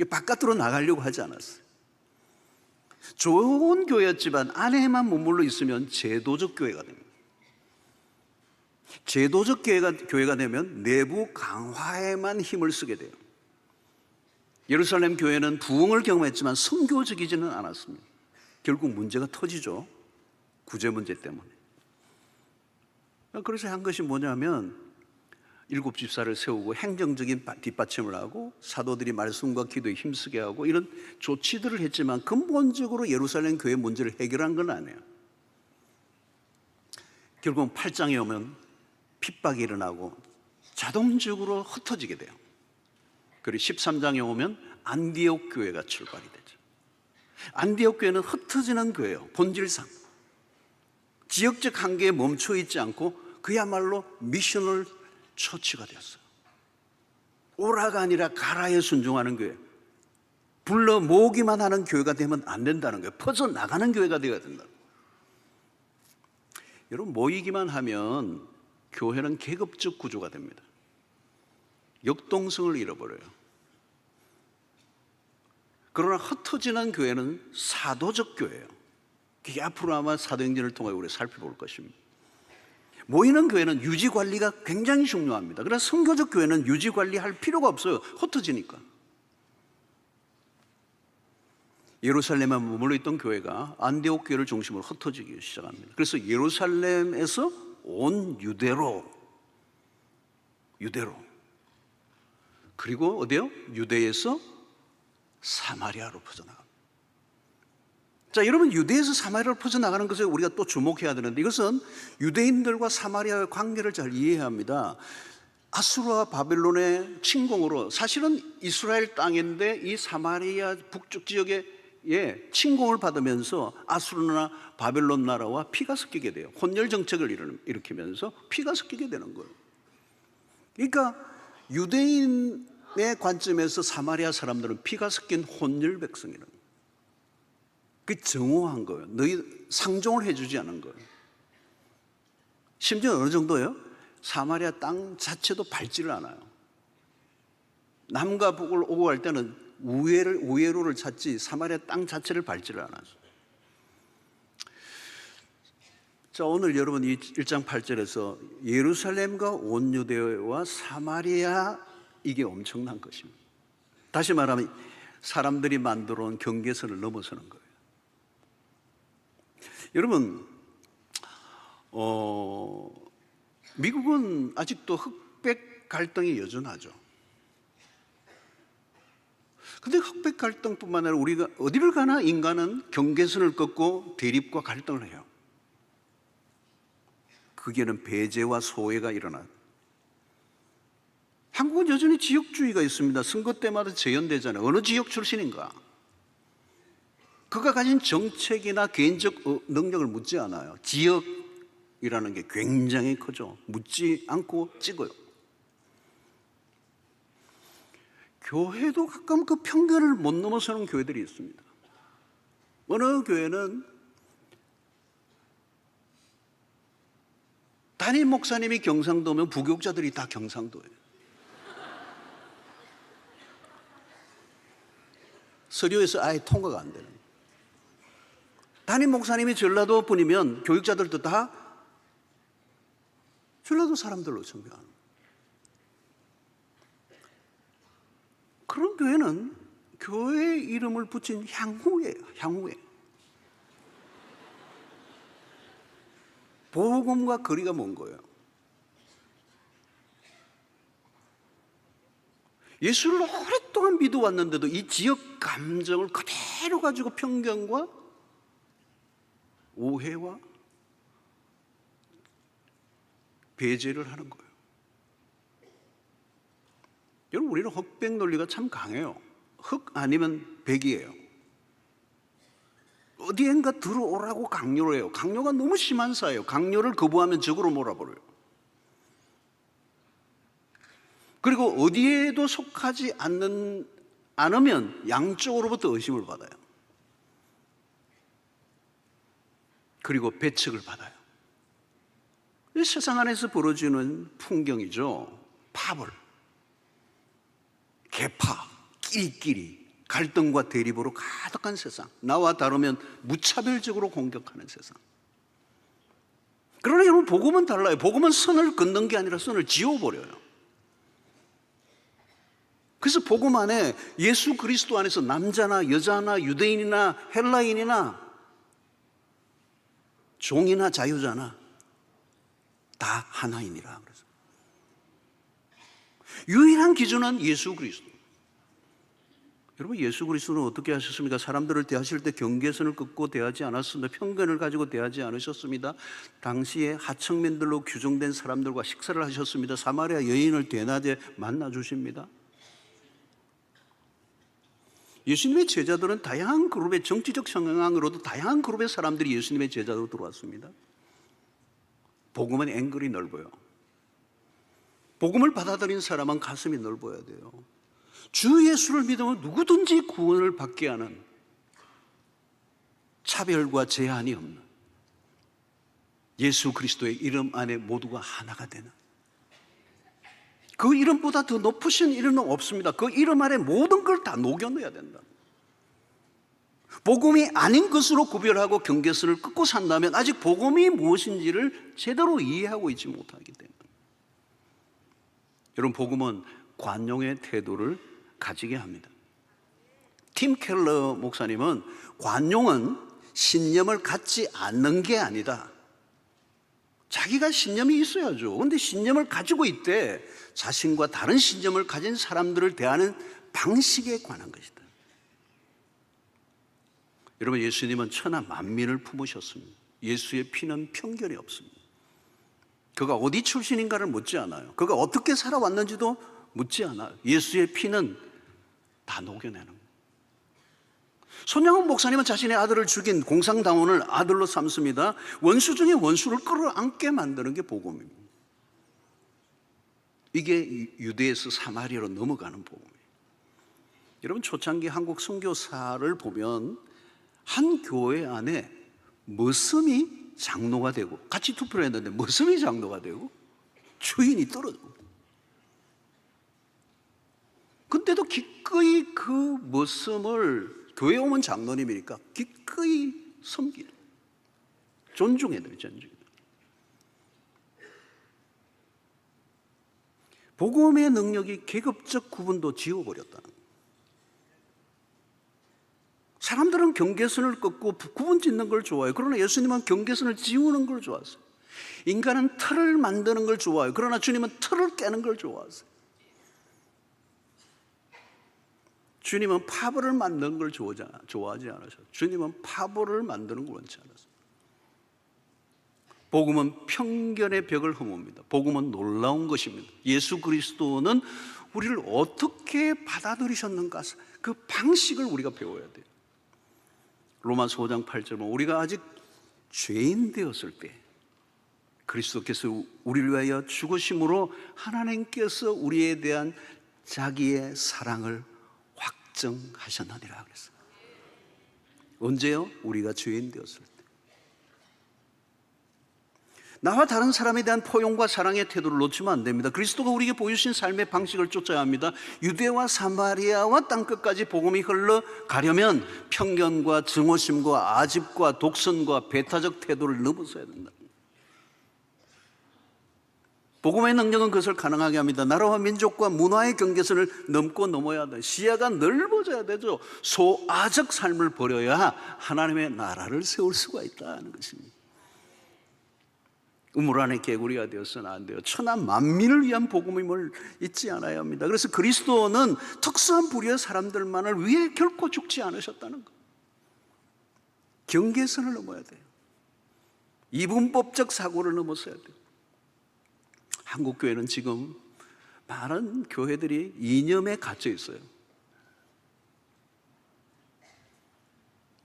바깥으로 나가려고 하지 않았어요. 좋은 교회였지만 안에만 머물러 있으면 제도적 교회가 됩니다. 제도적 교회가 되면 내부 강화에만 힘을 쓰게 돼요. 예루살렘 교회는 부흥을 경험했지만 선교적이지는 않았습니다. 결국 문제가 터지죠. 구제 문제 때문에. 그래서 한 것이 뭐냐면 일곱 집사를 세우고 행정적인 뒷받침을 하고 사도들이 말씀과 기도에 힘쓰게 하고 이런 조치들을 했지만 근본적으로 예루살렘 교회 문제를 해결한 건 아니에요. 결국은 8장에 오면 핍박이 일어나고 자동적으로 흩어지게 돼요. 그리고 13장에 오면 안디옥 교회가 출발이 되죠. 안디옥 교회는 흩어지는 교회예요. 본질상 지역적 한계에 멈춰 있지 않고 그야말로 미셔널 처치가 되었어요. 오라가 아니라 가라에 순종하는 교회, 불러 모으기만 하는 교회가 되면 안 된다는 거예요. 퍼져나가는 교회가 되어야 된다. 여러분, 모이기만 하면 교회는 계급적 구조가 됩니다. 역동성을 잃어버려요. 그러나 흩어지는 교회는 사도적 교회예요. 그게 앞으로 아마 사도행전을 통해 우리가 살펴볼 것입니다. 모이는 교회는 유지관리가 굉장히 중요합니다. 그래서 선교적 교회는 유지관리할 필요가 없어요. 흩어지니까. 예루살렘에 머물러 있던 교회가 안디옥 교회를 중심으로 흩어지기 시작합니다. 그래서 예루살렘에서 온 유대로 그리고 어디요? 유대에서 사마리아로 퍼져나갑니다. 자, 여러분, 유대에서 사마리아로 퍼져나가는 것을 우리가 또 주목해야 되는데 이것은 유대인들과 사마리아의 관계를 잘 이해해야 합니다. 아수르와 바벨론의 침공으로 사실은 이스라엘 땅인데 이 사마리아 북쪽 지역에 침공을 받으면서 아수르나 바벨론 나라와 피가 섞이게 돼요. 혼혈 정책을 일으키면서 피가 섞이게 되는 거예요. 그러니까 유대인의 관점에서 사마리아 사람들은 피가 섞인 혼혈 백성이라는 거예요. 그 정오한 거예요. 너희 상종을 해주지 않은 거예요. 심지어 어느 정도예요? 사마리아 땅 자체도 밟지를 않아요. 남과 북을 오고 갈 때는 우회로를 찾지 사마리아 땅 자체를 밟지를 않아요. 자, 오늘 여러분 이 1장 8절에서 예루살렘과 온 유대와 사마리아, 이게 엄청난 것입니다. 다시 말하면 사람들이 만들어 온 경계선을 넘어서는 거예요. 여러분, 미국은 아직도 흑백 갈등이 여전하죠. 근데 흑백 갈등뿐만 아니라 우리가 어디를 가나 인간은 경계선을 긋고 대립과 갈등을 해요. 그게는 배제와 소외가 일어나요. 한국은 여전히 지역주의가 있습니다. 선거 때마다 재연되잖아요. 어느 지역 출신인가? 그가 가진 정책이나 개인적 능력을 묻지 않아요. 지역이라는 게 굉장히 크죠. 묻지 않고 찍어요. 교회도 가끔 그 편견을 못 넘어서는 교회들이 있습니다. 어느 교회는 담임 목사님이 경상도면 부교육자들이 다 경상도예요. 서류에서 아예 통과가 안 되는 거예요. 담임 목사님이 전라도 분이면 교육자들도 다 전라도 사람들로 정비하는 거예요. 그런 교회는 교회 이름을 붙인 향후예요. 향후에 복음과 거리가 먼 거예요. 예수를 오랫동안 믿어왔는데도 이 지역 감정을 그대로 가지고 편견과 오해와 배제를 하는 거예요. 여러분, 우리는 흑백 논리가 참 강해요. 흑 아니면 백이에요. 어디엔가 들어오라고 강요를 해요. 강요가 너무 심한 사예요. 강요를 거부하면 적으로 몰아버려요. 그리고 어디에도 속하지 않으면 양쪽으로부터 의심을 받아요. 그리고 배척을 받아요. 세상 안에서 벌어지는 풍경이죠. 파벌, 계파, 끼리끼리, 갈등과 대립으로 가득한 세상. 나와 다르면 무차별적으로 공격하는 세상. 그러나 여러분, 복음은 달라요. 복음은 선을 긋는 게 아니라 선을 지워버려요. 그래서 복음 안에 예수 그리스도 안에서 남자나 여자나 유대인이나 헬라인이나 종이나 자유자나 다 하나이니라. 그래서 유일한 기준은 예수 그리스도. 여러분, 예수 그리스도는 어떻게 하셨습니까? 사람들을 대하실 때 경계선을 긋고 대하지 않았습니다. 편견을 가지고 대하지 않으셨습니다. 당시에 하청민들로 규정된 사람들과 식사를 하셨습니다. 사마리아 여인을 대낮에 만나 주십니다. 예수님의 제자들은 다양한 그룹의 정치적 성향으로도 다양한 그룹의 사람들이 예수님의 제자로 들어왔습니다. 복음은 앵글이 넓어요. 복음을 받아들인 사람은 가슴이 넓어야 돼요. 주 예수를 믿으면 누구든지 구원을 받게 하는, 차별과 제한이 없는 예수 그리스도의 이름 안에 모두가 하나가 되는, 그 이름보다 더 높으신 이름은 없습니다. 그 이름 안에 모든 걸 다 녹여넣어야 된다. 복음이 아닌 것으로 구별하고 경계선을 긋고 산다면 아직 복음이 무엇인지를 제대로 이해하고 있지 못하기 때문에. 여러분, 복음은 관용의 태도를 가지게 합니다. 팀 켈러 목사님은 관용은 신념을 갖지 않는 게 아니다. 자기가 신념이 있어야죠. 그런데 신념을 가지고 있대. 자신과 다른 신념을 가진 사람들을 대하는 방식에 관한 것이다. 여러분, 예수님은 천하 만민을 품으셨습니다. 예수의 피는 편견이 없습니다. 그가 어디 출신인가를 묻지 않아요. 그가 어떻게 살아왔는지도 묻지 않아요. 예수의 피는 다 녹여내는 거예요. 손양훈 목사님은 자신의 아들을 죽인 공상당원을 아들로 삼습니다. 원수 중에 원수를 끌어안게 만드는 게 복음입니다. 이게 유대에서 사마리아로 넘어가는 복음이에요. 여러분, 초창기 한국 선교사를 보면 한 교회 안에 머슴이 장로가 되고, 같이 투표를 했는데 머슴이 장로가 되고 주인이 떨어지고, 근데도 기꺼이 그 머슴을, 교회 오면 장로님이니까 기꺼이 섬기는, 존중해야 돼요. 복음의 능력이 계급적 구분도 지워버렸다는 거예요. 사람들은 경계선을 긋고 구분 짓는 걸 좋아해요. 그러나 예수님은 경계선을 지우는 걸 좋아하세요. 인간은 틀을 만드는 걸 좋아해요. 그러나 주님은 틀을 깨는 걸 좋아하세요. 주님은 파벌을 만드는 걸 좋아하지 않으셔요. 주님은 파벌을 만드는 걸 원치 않으세요. 복음은 편견의 벽을 허뭅니다. 복음은 놀라운 것입니다. 예수 그리스도는 우리를 어떻게 받아들이셨는가, 그 방식을 우리가 배워야 돼요. 로마서 5장 8절은 우리가 아직 죄인 되었을 때 그리스도께서 우리를 위하여 죽으심으로 하나님께서 우리에 대한 자기의 사랑을 확증하셨느니라 그랬어요. 언제요? 우리가 죄인 되었을 때. 나와 다른 사람에 대한 포용과 사랑의 태도를 놓치면 안 됩니다. 그리스도가 우리에게 보여주신 삶의 방식을 쫓아야 합니다. 유대와 사마리아와 땅끝까지 복음이 흘러가려면 편견과 증오심과 아집과 독선과 배타적 태도를 넘어서야 된다. 복음의 능력은 그것을 가능하게 합니다. 나라와 민족과 문화의 경계선을 넘고 넘어야 돼. 시야가 넓어져야 되죠. 소아적 삶을 버려야 하나님의 나라를 세울 수가 있다는 것입니다. 우물 안에 개구리가 되어서는 안 돼요. 천하 만민을 위한 복음임을 잊지 않아야 합니다. 그래서 그리스도는 특수한 부류의 사람들만을 위해 결코 죽지 않으셨다는 것. 경계선을 넘어야 돼요. 이분법적 사고를 넘어서야 돼요. 한국 교회는 지금 많은 교회들이 이념에 갇혀 있어요.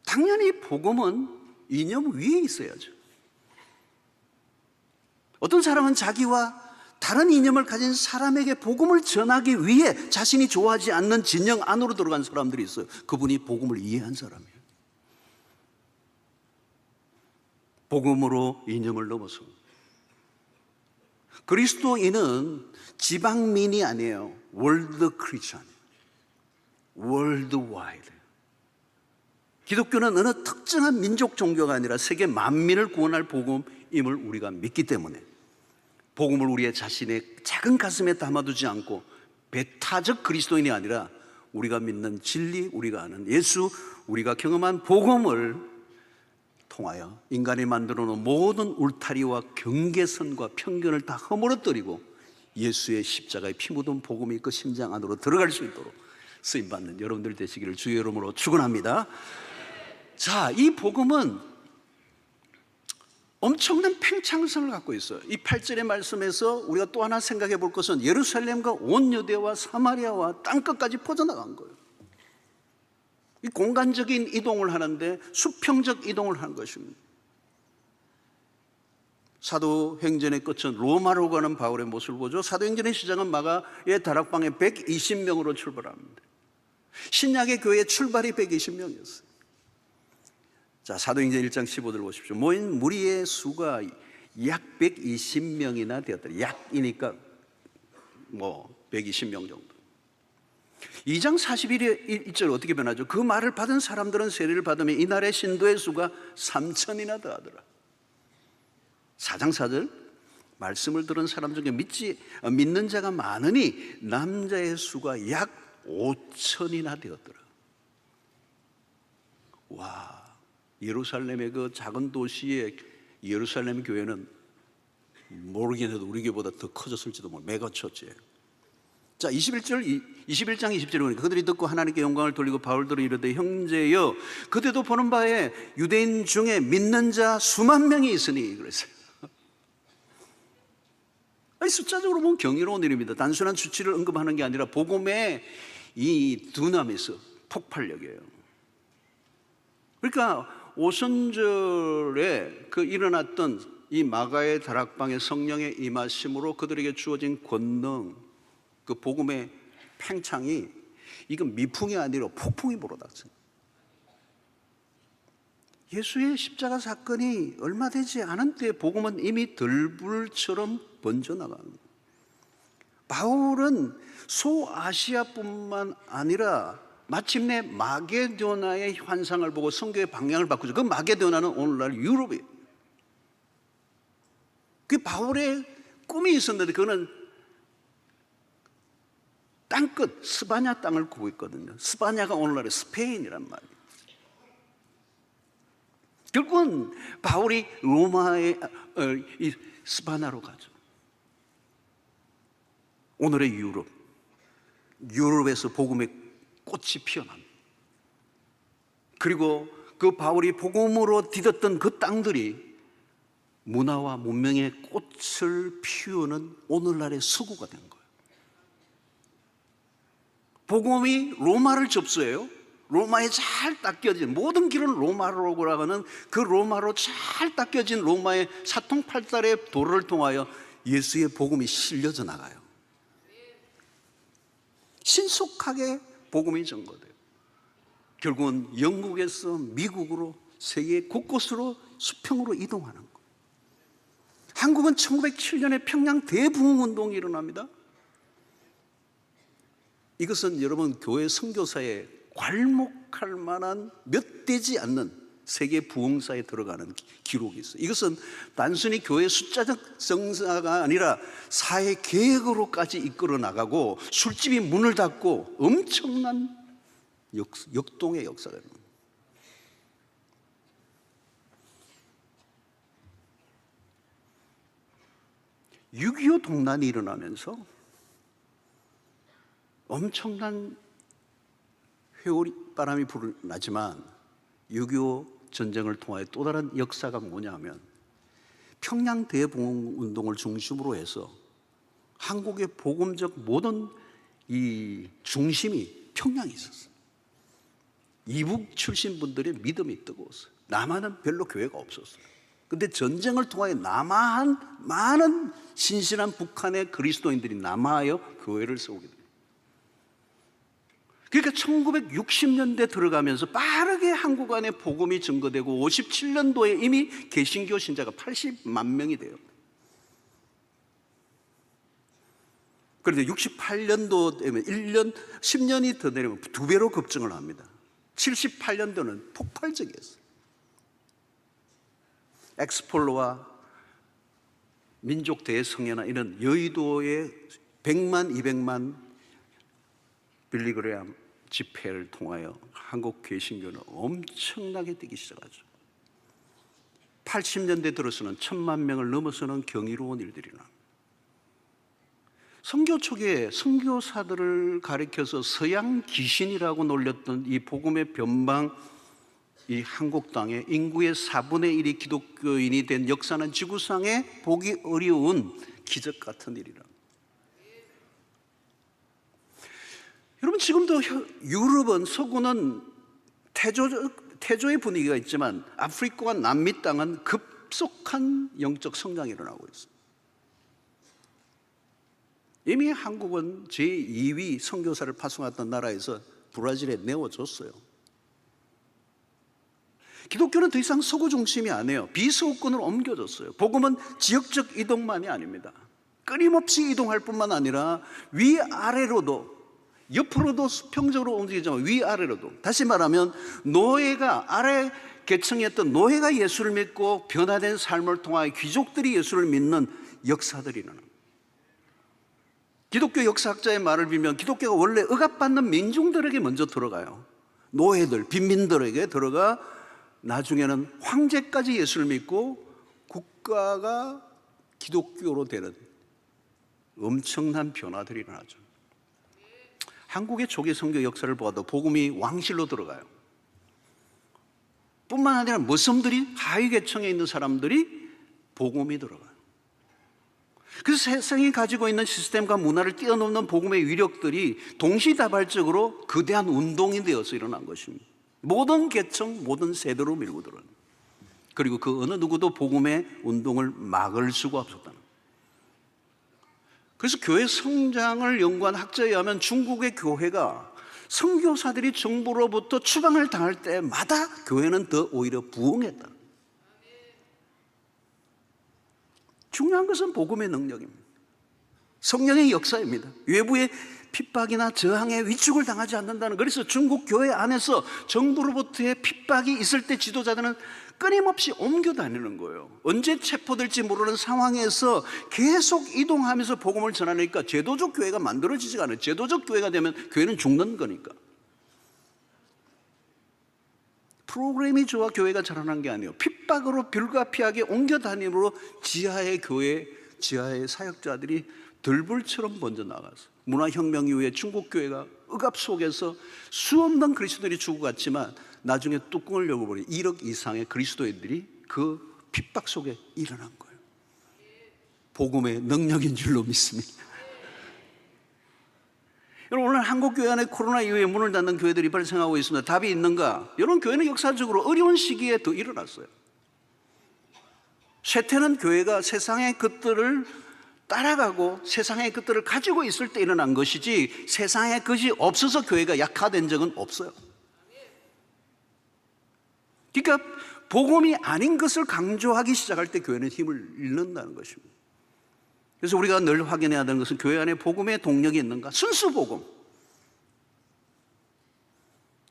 당연히 복음은 이념 위에 있어야죠. 어떤 사람은 자기와 다른 이념을 가진 사람에게 복음을 전하기 위해 자신이 좋아하지 않는 진영 안으로 들어간 사람들이 있어요. 그분이 복음을 이해한 사람이에요. 복음으로 이념을 넘어서. 그리스도인은 지방민이 아니에요. 월드 크리스천, 월드와이드. 기독교는 어느 특정한 민족 종교가 아니라 세계 만민을 구원할 복음임을 우리가 믿기 때문에 복음을 우리의 자신의 작은 가슴에 담아두지 않고 배타적 그리스도인이 아니라 우리가 믿는 진리, 우리가 아는 예수, 우리가 경험한 복음을 통하여 인간이 만들어 놓은 모든 울타리와 경계선과 편견을 다 허물어뜨리고 예수의 십자가의 피 묻은 복음이 그 심장 안으로 들어갈 수 있도록 쓰임받는 여러분들 되시기를 주의 이름으로 축원합니다. 자, 이 복음은 엄청난 팽창성을 갖고 있어요. 이 8절의 말씀에서 우리가 또 하나 생각해 볼 것은 예루살렘과 온 유대와 사마리아와 땅끝까지 퍼져나간 거예요. 이 공간적인 이동을 하는데 수평적 이동을 하는 것입니다. 사도행전의 끝은 로마로 가는 바울의 모습을 보죠. 사도행전의 시작은 마가의 다락방에 120명으로 출발합니다. 신약의 교회의 출발이 120명이었어요. 자, 사도행전 1장 15절 보십시오. 모인 무리의 수가 약 120명이나 되었더라. 약이니까 120명 정도. 2장 41절 어떻게 변하죠? 그 말을 받은 사람들은 세례를 받으면 이날의 신도의 수가 3천이나 더하더라. 4장 4절 말씀을 들은 사람 중에 믿는 자가 많으니 남자의 수가 약 5천이나 되었더라. 와, 예루살렘의 그 작은 도시의 예루살렘 교회는 모르긴 해도 우리 교회보다 더 커졌을지도 모르 메가처치예요. 자, 21장 20절에 보니까 그들이 듣고 하나님께 영광을 돌리고 바울들은 이르되 형제여 그때도 보는 바에 유대인 중에 믿는 자 수만 명이 있으니 그랬어요. 아니, 숫자적으로 보면 경이로운 일입니다. 단순한 수치를 언급하는 게 아니라 복음의 이 두나미스 폭발력이에요. 그러니까 오순절에 그 일어났던 이 마가의 다락방의 성령의 임하심으로 그들에게 주어진 권능, 그 복음의 팽창이 이건 미풍이 아니라 폭풍이 불어닥쳐요. 예수의 십자가 사건이 얼마 되지 않은 때에 복음은 이미 들불처럼 번져나가는 거예요. 바울은 소아시아뿐만 아니라 마침내 마게도나의 환상을 보고 성교의 방향을 바꾸죠. 그 마게도나는 오늘날 유럽이에요. 그 바울의 꿈이 있었는데 그거는 땅끝 스바냐 땅을 구고 있거든요. 스바냐가 오늘날의 스페인이란 말이에요. 결국은 바울이 로마의 이 스바냐로 가죠. 오늘의 유럽에서 복음의 꽃이 피어납니다. 그리고 그 바울이 복음으로 디뎠던 그 땅들이 문화와 문명의 꽃을 피우는 오늘날의 서구가 된 거예요. 복음이 로마를 접수해요. 로마에 잘 닦여진 모든 길은 로마로 가는 그 로마로 잘 닦여진 로마의 사통팔달의 도를 통하여 예수의 복음이 실려져 나가요. 신속하게 복음이 전거돼요. 결국은 영국에서 미국으로 세계 곳곳으로 수평으로 이동하는 거예요. 한국은 1907년에 평양 대부흥운동이 일어납니다. 이것은 여러분 교회 선교사에 괄목할 만한 몇 되지 않는 세계 부흥사에 들어가는 기록이 있어요. 이것은 단순히 교회 숫자적 성사가 아니라 사회 계획으로까지 이끌어 나가고 술집이 문을 닫고 엄청난 역동의 역사가 있습니다. 6.25 동란이 일어나면서 엄청난 회오리바람이 불어나지만 6.25 전쟁을 통하여 또 다른 역사가 뭐냐면 평양 대부흥운동을 중심으로 해서 한국의 복음적 모든 이 중심이 평양에 있었어요. 이북 출신 분들의 믿음이 뜨거웠어요. 남한은 별로 교회가 없었어요. 근데 전쟁을 통하여 남한 많은 신실한 북한의 그리스도인들이 남하여 교회를 세우게 됩니다. 그러니까 1960년대 들어가면서 빠르게 한국 안에 복음이 증거되고 57년도에 이미 개신교 신자가 80만 명이 돼요. 그런데 68년도 되면 1년, 10년이 더 내리면 2배로 급증을 합니다. 78년도는 폭발적이었어요. 엑스폴로와 민족 대성회나 이런 여의도의 100만, 200만 빌리그레암 집회를 통하여 한국 개신교는 엄청나게 뛰기 시작하죠. 80년대 들어서는 1000만 명을 넘어서는 경이로운 일들이 납니다. 선교 초기에 선교사들을 가리켜서 서양 귀신이라고 놀렸던 이 복음의 변방, 이 한국 땅에 인구의 4분의 1이 기독교인이 된 역사는 지구상에 보기 어려운 기적 같은 일이라. 여러분, 지금도 유럽은, 서구는 태조의 분위기가 있지만 아프리카와 남미 땅은 급속한 영적 성장이 일어나고 있습니다. 이미 한국은 제2위 선교사를 파송했던 나라에서 브라질에 내어줬어요. 기독교는 더 이상 서구 중심이 아니에요. 비서구권으로 옮겨졌어요. 복음은 지역적 이동만이 아닙니다. 끊임없이 이동할 뿐만 아니라 위아래로도, 옆으로도 수평적으로 움직이지만 위아래로도, 다시 말하면 노예가, 아래 계층이었던 노예가 예수를 믿고 변화된 삶을 통하여 귀족들이 예수를 믿는 역사들이 일어납니다. 기독교 역사학자의 말을 빌면 기독교가 원래 억압받는 민중들에게 먼저 들어가요. 노예들, 빈민들에게 들어가 나중에는 황제까지 예수를 믿고 국가가 기독교로 되는 엄청난 변화들이 일어나죠. 한국의 초기 선교 역사를 보아도 복음이 왕실로 들어가요. 뿐만 아니라 머슴들이, 하위 계층에 있는 사람들이 복음이 들어가요. 그래서 세상이 가지고 있는 시스템과 문화를 뛰어넘는 복음의 위력들이 동시다발적으로 거대한 운동이 되어서 일어난 것입니다. 모든 계층, 모든 세대로 밀고 들어요. 그리고 그 어느 누구도 복음의 운동을 막을 수가 없었다는 거예요. 그래서 교회 성장을 연구한 학자에 의하면 중국의 교회가 선교사들이 정부로부터 추방을 당할 때마다 교회는 더 오히려 부흥했다. 중요한 것은 복음의 능력입니다. 성령의 역사입니다. 외부의 핍박이나 저항에 위축을 당하지 않는다는. 그래서 중국 교회 안에서 정부로부터의 핍박이 있을 때 지도자들은 끊임없이 옮겨 다니는 거예요. 언제 체포될지 모르는 상황에서 계속 이동하면서 복음을 전하니까 제도적 교회가 만들어지지가 않아요. 제도적 교회가 되면 교회는 죽는 거니까. 프로그램이 좋아 교회가 자라난 게 아니에요. 핍박으로 불가피하게 옮겨 다님으로 지하의 교회, 지하의 사역자들이 들불처럼 번져 나가서 문화혁명 이후에 중국 교회가 억압 속에서 수없는 그리스도인이 죽어갔지만 나중에 뚜껑을 열어버린 1억 이상의 그리스도인들이 그 핍박 속에 일어난 거예요. 복음의 능력인 줄로 믿습니다. 여러분, 오늘 한국 교회 안에 코로나 이후에 문을 닫는 교회들이 발생하고 있습니다. 답이 있는가? 여러분, 교회는 역사적으로 어려운 시기에 더 일어났어요. 쇠퇴는 교회가 세상의 것들을 따라가고 세상의 것들을 가지고 있을 때 일어난 것이지 세상의 것이 없어서 교회가 약화된 적은 없어요. 그러니까 복음이 아닌 것을 강조하기 시작할 때 교회는 힘을 잃는다는 것입니다. 그래서 우리가 늘 확인해야 되는 것은 교회 안에 복음의 동력이 있는가? 순수 복음.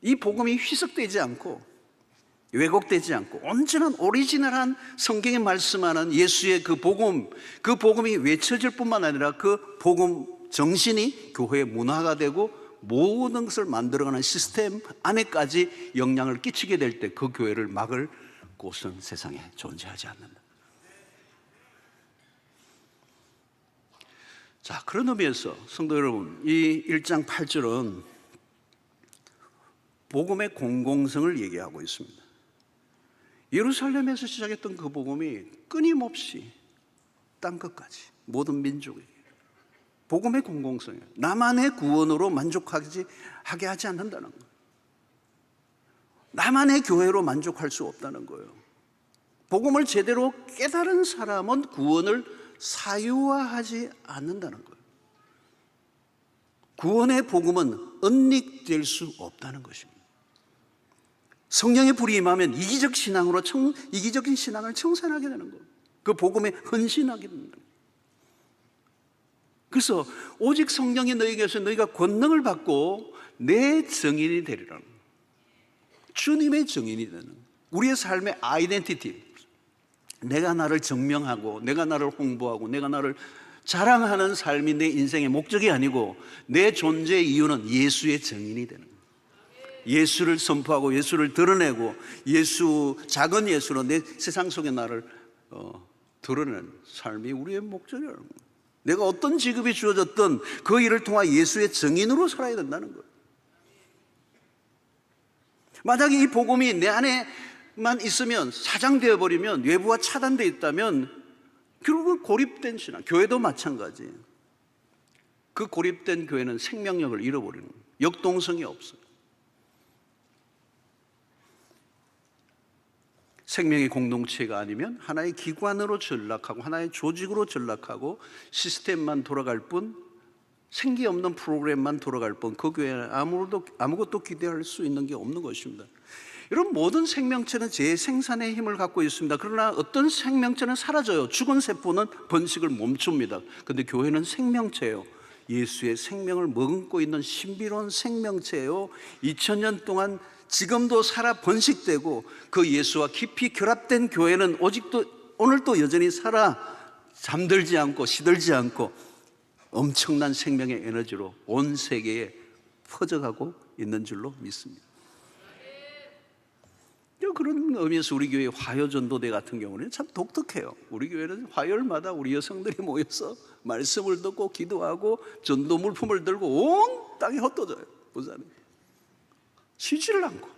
이 복음이 희석되지 않고 왜곡되지 않고 온전한 오리지널한 성경에 말씀하는 예수의 그 복음이 외쳐질 뿐만 아니라 그 복음 정신이 교회의 문화가 되고 모든 것을 만들어가는 시스템 안에까지 영향을 끼치게 될 때 그 교회를 막을 곳은 세상에 존재하지 않는다. 자, 그런 의미에서 성도 여러분, 이 1장 8절은 복음의 공공성을 얘기하고 있습니다. 예루살렘에서 시작했던 그 복음이 끊임없이 땅끝까지 모든 민족에게 복음의 공공성이에요. 나만의 구원으로 만족하게 하지 않는다는 거예요. 나만의 교회로 만족할 수 없다는 거예요. 복음을 제대로 깨달은 사람은 구원을 사유화하지 않는다는 거예요. 구원의 복음은 은닉될 수 없다는 것입니다. 성령의 불이 임하면 이기적인 신앙을 청산하게 되는 거예요. 그 복음에 헌신하게 된다. 그래서 오직 성령이 너희에게서 너희가 권능을 받고 내 증인이 되리라. 주님의 증인이 되는 거예요. 우리의 삶의 아이덴티티, 내가 나를 증명하고 내가 나를 홍보하고 내가 나를 자랑하는 삶이 내 인생의 목적이 아니고 내 존재의 이유는 예수의 증인이 되는 거예요. 예수를 선포하고 예수를 드러내고 작은 예수로 내 세상 속의 나를 드러내는 삶이 우리의 목적이라는 거예요. 내가 어떤 직업이 주어졌든 그 일을 통해 예수의 증인으로 살아야 된다는 거예요. 만약에 이 복음이 내 안에만 있으면 사장되어 버리면, 외부와 차단되어 있다면 결국은 고립된 신앙, 교회도 마찬가지예요. 그 고립된 교회는 생명력을 잃어버리는 거예요. 역동성이 없어요. 생명의 공동체가 아니면 하나의 기관으로 전락하고 하나의 조직으로 전락하고 시스템만 돌아갈 뿐, 생기 없는 프로그램만 돌아갈 뿐, 그 교회는 아무것도 기대할 수 있는 게 없는 것입니다. 여러분, 모든 생명체는 재생산의 힘을 갖고 있습니다. 그러나 어떤 생명체는 사라져요. 죽은 세포는 번식을 멈춥니다. 그런데 교회는 생명체예요. 예수의 생명을 머금고 있는 신비로운 생명체예요. 2000년 동안 지금도 살아 번식되고 그 예수와 깊이 결합된 교회는 오늘도 여전히 살아 잠들지 않고 시들지 않고 엄청난 생명의 에너지로 온 세계에 퍼져가고 있는 줄로 믿습니다. 그런 의미에서 우리 교회 화요전도대 같은 경우는 참 독특해요. 우리 교회는 화요일마다 우리 여성들이 모여서 말씀을 듣고 기도하고 전도 물품을 들고 온 땅이 헛도져요. 부산에 쉬지를 않고.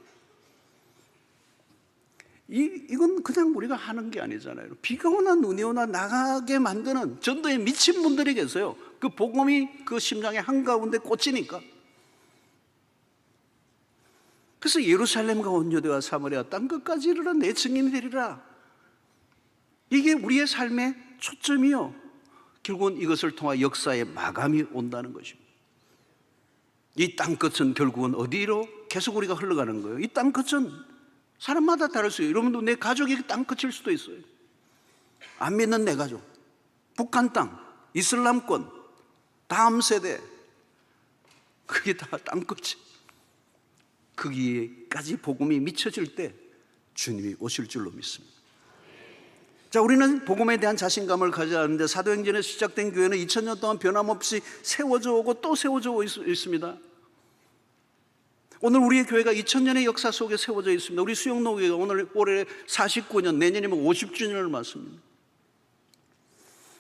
이건 그냥 우리가 하는 게 아니잖아요. 비가 오나 눈이 오나 나가게 만드는 전도에 미친 분들이 계세요. 그 복음이 그 심장의 한가운데 꽂히니까. 그래서 예루살렘과 온 유대와 사마리아 땅끝까지 이르러 내 증인이 되리라. 이게 우리의 삶의 초점이요. 결국은 이것을 통해 역사의 마감이 온다는 것입니다. 이 땅끝은 결국은 어디로 계속 우리가 흘러가는 거예요. 이 땅끝은 사람마다 다를 수 있어요. 여러분도 내 가족이 땅끝일 수도 있어요. 안 믿는 내 가족, 북한 땅, 이슬람권, 다음 세대, 그게 다 땅끝이. 거기까지 복음이 미쳐질 때 주님이 오실 줄로 믿습니다. 자, 우리는 복음에 대한 자신감을 가져야 하는데 사도행전에 시작된 교회는 2000년 동안 변함없이 세워져 오고 또 세워져 오고 있습니다. 오늘 우리의 교회가 2000년의 역사 속에 세워져 있습니다. 우리 수영로교회가 올해 49년, 내년이면 50주년을 맞습니다.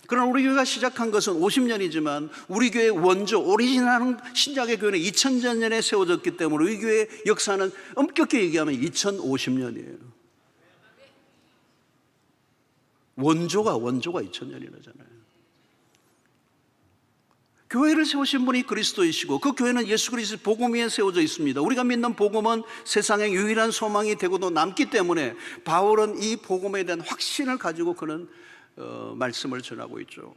그러나 우리 교회가 시작한 것은 50년이지만 우리 교회의 원조, 오리지널한 신약의 교회는 2000년에 세워졌기 때문에 우리 교회의 역사는 엄격히 얘기하면 2050년이에요. 원조가 2000년이라잖아요. 교회를 세우신 분이 그리스도이시고 그 교회는 예수 그리스도 복음 위에 세워져 있습니다. 우리가 믿는 복음은 세상의 유일한 소망이 되고도 남기 때문에 바울은 이 복음에 대한 확신을 가지고 그는 말씀을 전하고 있죠.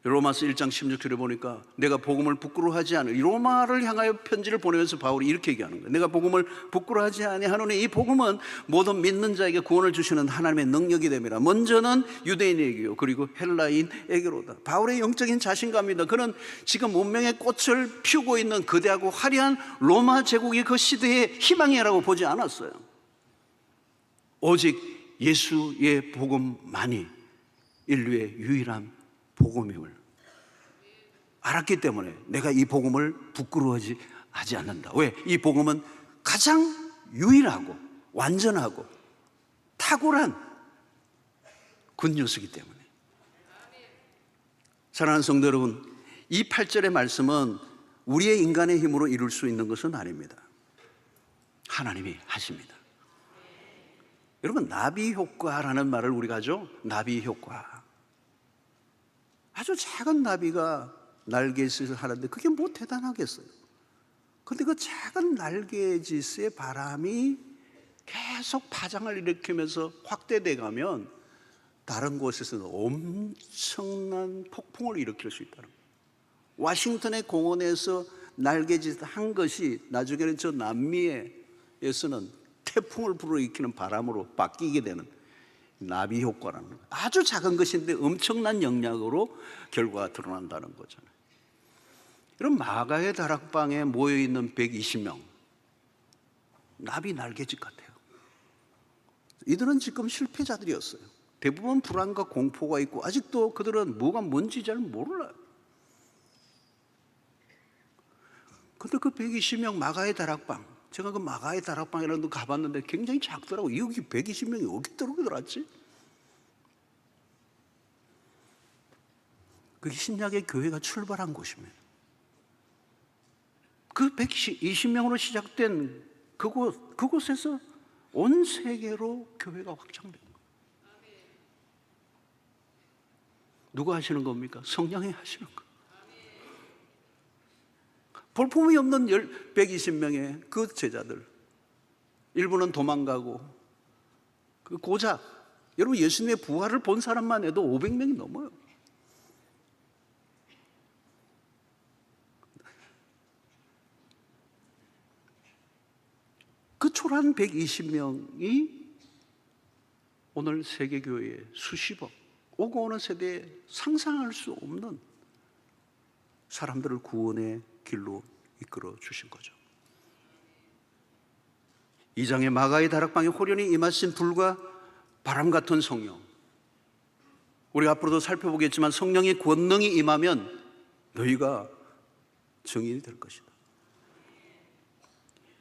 로마서 1장 16절에 보니까 내가 복음을 부끄러워하지 않을, 로마를 향하여 편지를 보내면서 바울이 이렇게 얘기하는 거예요. 내가 복음을 부끄러워하지 아니하노니 이 복음은 모든 믿는 자에게 구원을 주시는 하나님의 능력이 됨이라. 먼저는 유대인에게요 그리고 헬라인에게로다. 바울의 영적인 자신감입니다. 그는 지금 문명의 꽃을 피우고 있는 거대하고 화려한 로마 제국이 그 시대의 희망이라고 보지 않았어요. 오직 예수의 복음만이 인류의 유일한 복음임을 알았기 때문에 내가 이 복음을 부끄러워하지 않는다. 왜? 이 복음은 가장 유일하고 완전하고 탁월한 굿뉴스이기 때문에. 사랑하는 성도 여러분, 이 8절의 말씀은 우리의 인간의 힘으로 이룰 수 있는 것은 아닙니다. 하나님이 하십니다. 여러분, 나비 효과라는 말을 우리가 하죠. 나비 효과. 아주 작은 나비가 날개짓을 하는데 그게 뭐 대단하겠어요. 그런데 그 작은 날개짓의 바람이 계속 파장을 일으키면서 확대돼 가면 다른 곳에서는 엄청난 폭풍을 일으킬 수 있다는 거예요. 워싱턴의 공원에서 날개짓 한 것이 나중에는 저 남미에서는 태풍을 불어일으키는 바람으로 바뀌게 되는 나비 효과라는 거예요. 아주 작은 것인데 엄청난 영향으로 결과가 드러난다는 거잖아요. 이런 마가의 다락방에 모여있는 120명, 나비 날개짓 같아요. 이들은 지금 실패자들이었어요. 대부분 불안과 공포가 있고 아직도 그들은 뭐가 뭔지 잘 몰라요. 근데 그 120명 마가의 다락방, 제가 그 마가의 다락방이라는 데 가봤는데 굉장히 작더라고요. 여기 120명이 어디 들어오게 들어왔지? 그게 신약의 교회가 출발한 곳입니다. 그 120명으로 시작된 그곳에서 온 세계로 교회가 확장된 거예요. 누가 하시는 겁니까? 성령이 하시는 거예요. 볼품이 없는 120명의 그 제자들, 일부는 도망가고, 그 고작 여러분 예수님의 부활을 본 사람만 해도 500명이 넘어요. 그 초라한 120명이 오늘 세계교회에 수십억, 오고 오는 세대에 상상할 수 없는 사람들을 구원의 길로 이끌어 주신 거죠. 2장의 마가의 다락방에 호련히 임하신 불과 바람 같은 성령, 우리가 앞으로도 살펴보겠지만 성령의 권능이 임하면 너희가 증인이 될 것이다.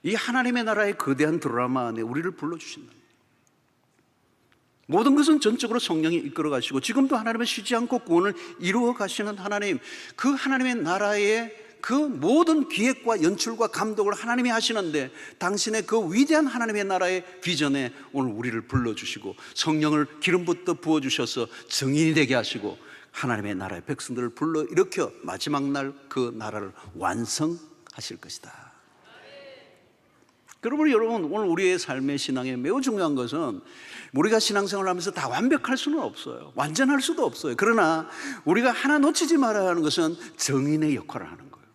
이 하나님의 나라의 거대한 드라마 안에 우리를 불러주신다. 모든 것은 전적으로 성령이 이끌어 가시고 지금도 하나님은 쉬지 않고 구원을 이루어 가시는 하나님, 그 하나님의 나라의 그 모든 기획과 연출과 감독을 하나님이 하시는데 당신의 그 위대한 하나님의 나라의 비전에 오늘 우리를 불러주시고 성령을 기름부터 부어주셔서 증인이 되게 하시고 하나님의 나라의 백성들을 불러 일으켜 마지막 날 그 나라를 완성하실 것이다. 여러분 오늘 우리의 삶의 신앙에 매우 중요한 것은 우리가 신앙생활을 하면서 다 완벽할 수는 없어요. 완전할 수도 없어요. 그러나 우리가 하나 놓치지 말아야 하는 것은 증인의 역할을 하는 거예요.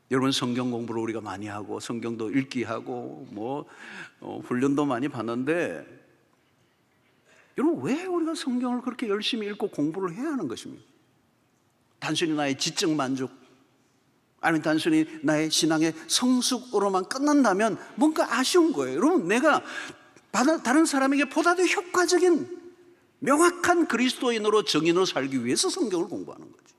여러분 성경 공부를 우리가 많이 하고 성경도 읽기 하고 훈련도 많이 받는데 여러분 왜 우리가 성경을 그렇게 열심히 읽고 공부를 해야 하는 것입니까? 단순히 나의 지적 만족, 아니면 단순히 나의 신앙의 성숙으로만 끝난다면 뭔가 아쉬운 거예요. 여러분 내가 다른 사람에게 보다 더 효과적인 명확한 그리스도인으로 정인으로 살기 위해서 성경을 공부하는 거지.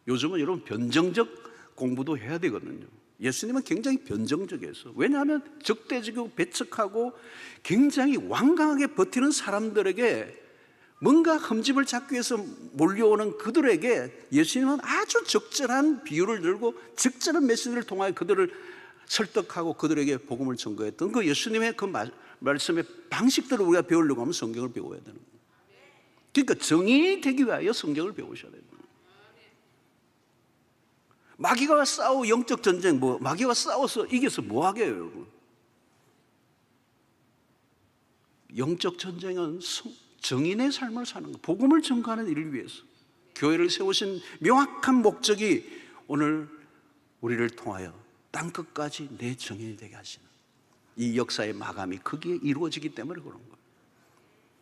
요즘은 여러분 변정적 공부도 해야 되거든요. 예수님은 굉장히 변정적이었어요. 왜냐하면 적대적이고 배척하고 굉장히 완강하게 버티는 사람들에게 뭔가 흠집을 찾기 위해서 몰려오는 그들에게 예수님은 아주 적절한 비유를 들고 적절한 메시지를 통하여 그들을 설득하고 그들에게 복음을 전거했던 그 예수님의 그 말씀의 방식들을 우리가 배우려고 하면 성경을 배워야 되는 거예요. 그러니까 정인이 되기 위하여 성경을 배우셔야 되는 거예요. 마귀와 싸워 영적 전쟁, 마귀와 싸워서 이겨서 뭐 하게요, 여러분? 영적 전쟁은 정인의 삶을 사는 거예요. 복음을 전가하는 일을 위해서 교회를 세우신 명확한 목적이 오늘 우리를 통하여 땅끝까지 내 정인이 되게 하시는 이 역사의 마감이 거기에 이루어지기 때문에 그런 거예요.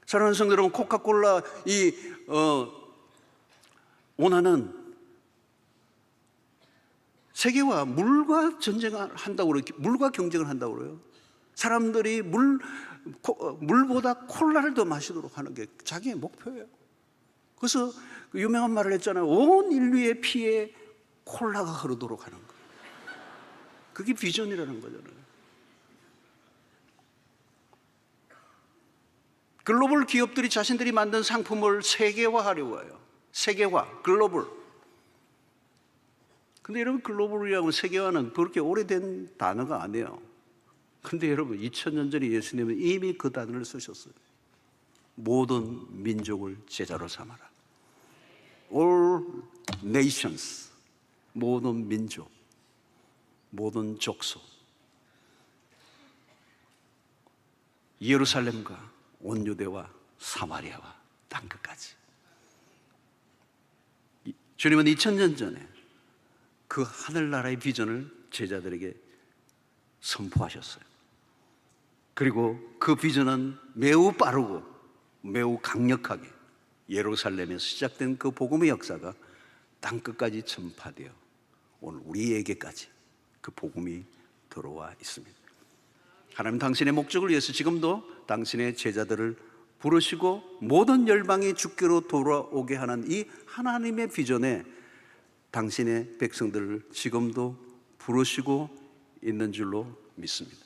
사랑하는 성도 여러분, 코카콜라 오나는 세계와 물과 전쟁을 한다고 그래요. 물과 경쟁을 한다고 그래요. 사람들이 물보다 콜라를 더 마시도록 하는 게 자기의 목표예요. 그래서 그 유명한 말을 했잖아요. 온 인류의 피에 콜라가 흐르도록 하는 거예요. 그게 비전이라는 거잖아요. 글로벌 기업들이 자신들이 만든 상품을 세계화하려고 해요. 세계화, 글로벌. 근데 여러분 글로벌이라고 세계화는 그렇게 오래된 단어가 아니에요. 근데 여러분 2000년 전에 예수님은 이미 그 단어를 쓰셨어요. 모든 민족을 제자로 삼아라. All nations, 모든 민족, 모든 족속, 예루살렘과 온 유대와 사마리아와 땅끝까지. 주님은 2000년 전에 그 하늘나라의 비전을 제자들에게 선포하셨어요. 그리고 그 비전은 매우 빠르고 매우 강력하게 예루살렘에서 시작된 그 복음의 역사가 땅끝까지 전파되어 오늘 우리에게까지 그 복음이 들어와 있습니다. 하나님 당신의 목적을 위해서 지금도 당신의 제자들을 부르시고 모든 열방이 주께로 돌아오게 하는 이 하나님의 비전에 당신의 백성들을 지금도 부르시고 있는 줄로 믿습니다.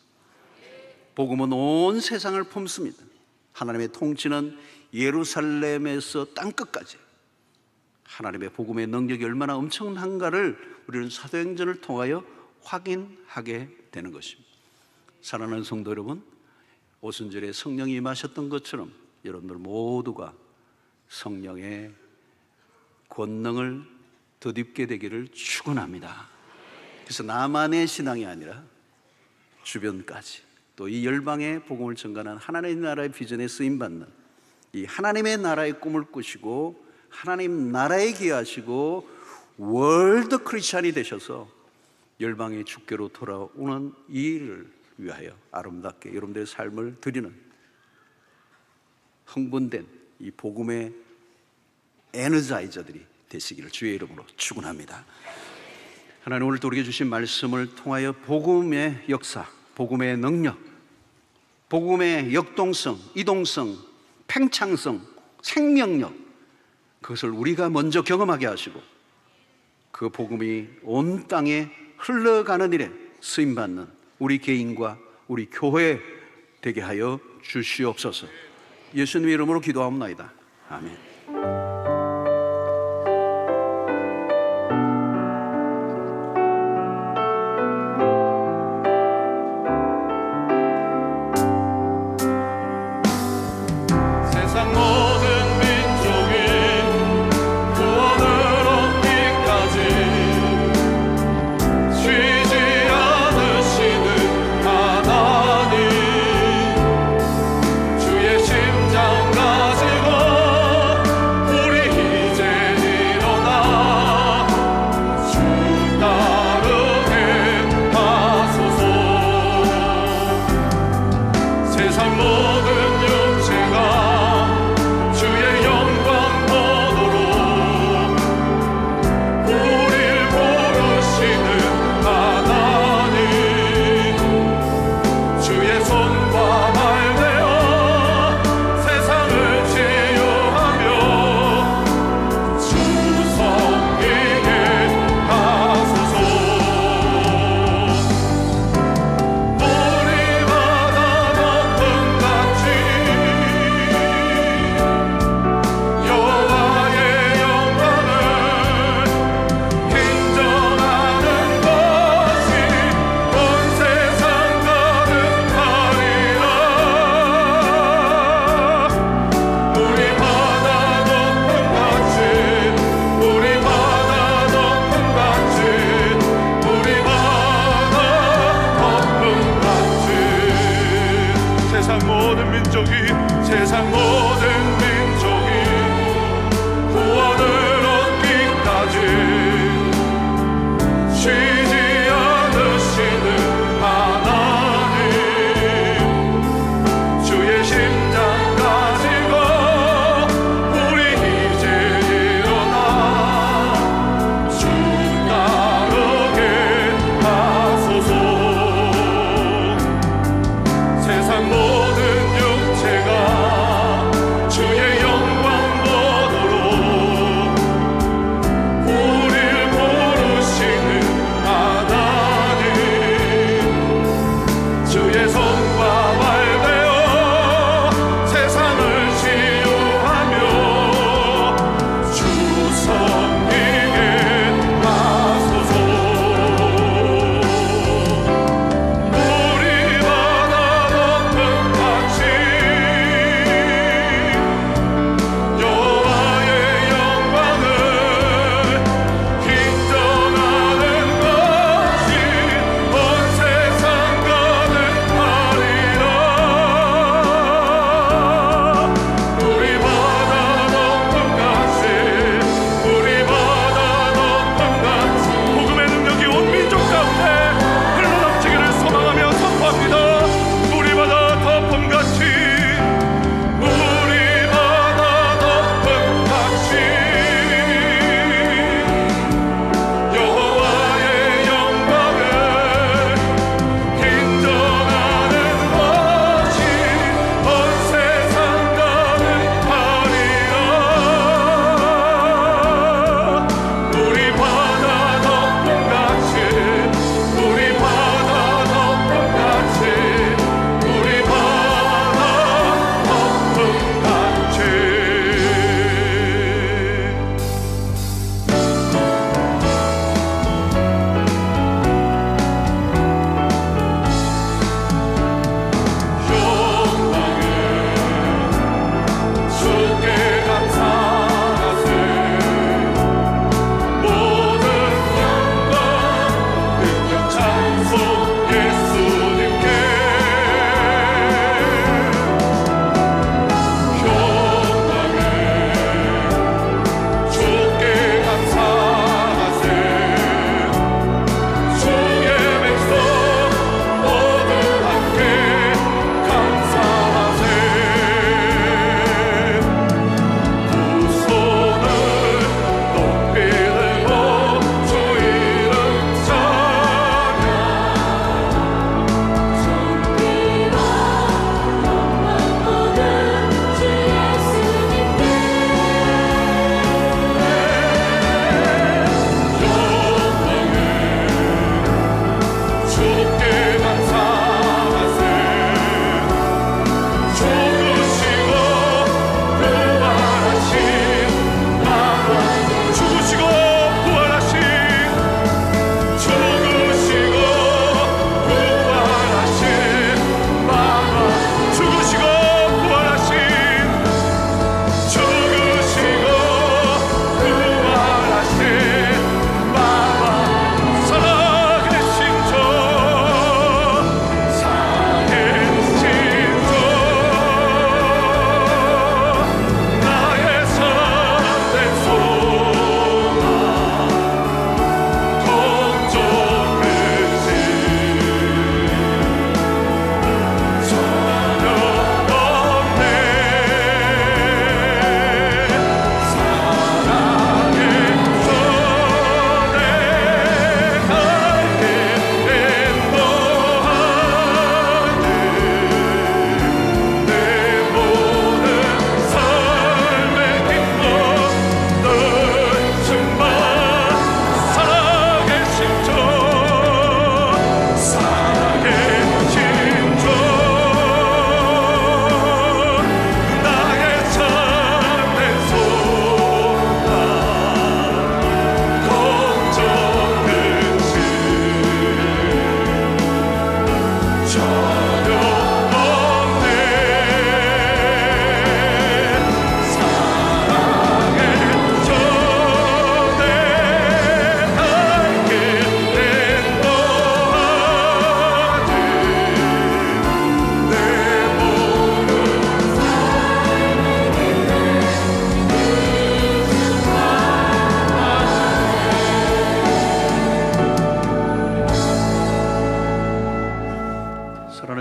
복음은 온 세상을 품습니다. 하나님의 통치는 예루살렘에서 땅끝까지 하나님의 복음의 능력이 얼마나 엄청난가를 우리는 사도행전을 통하여 확인하게 되는 것입니다. 사랑하는 성도 여러분, 오순절에 성령이 임하셨던 것처럼 여러분들 모두가 성령의 권능을 덧입게 되기를 축원합니다. 그래서 나만의 신앙이 아니라 주변까지 또 이 열방의 복음을 전가하는 하나님의 나라의 비전에 쓰임받는 이 하나님의 나라의 꿈을 꾸시고 하나님 나라에 기하시고 월드 크리스찬이 되셔서 열방의 주께로 돌아오는 이 일을 위하여 아름답게 여러분들의 삶을 드리는 흥분된 이 복음의 에너자이저들이 되시기를 주의 이름으로 축원합니다. 하나님, 오늘도 우리에게 주신 말씀을 통하여 복음의 역사, 복음의 능력, 복음의 역동성, 이동성, 팽창성, 생명력, 그것을 우리가 먼저 경험하게 하시고 그 복음이 온 땅에 흘러가는 일에 쓰임받는 우리 개인과 우리 교회 되게 하여 주시옵소서. 예수님의 이름으로 기도하옵나이다. 아멘. 세상 모든 민족이 구원을 얻기까지 쉬지 않으시는 하나님, 주의 심장 가지고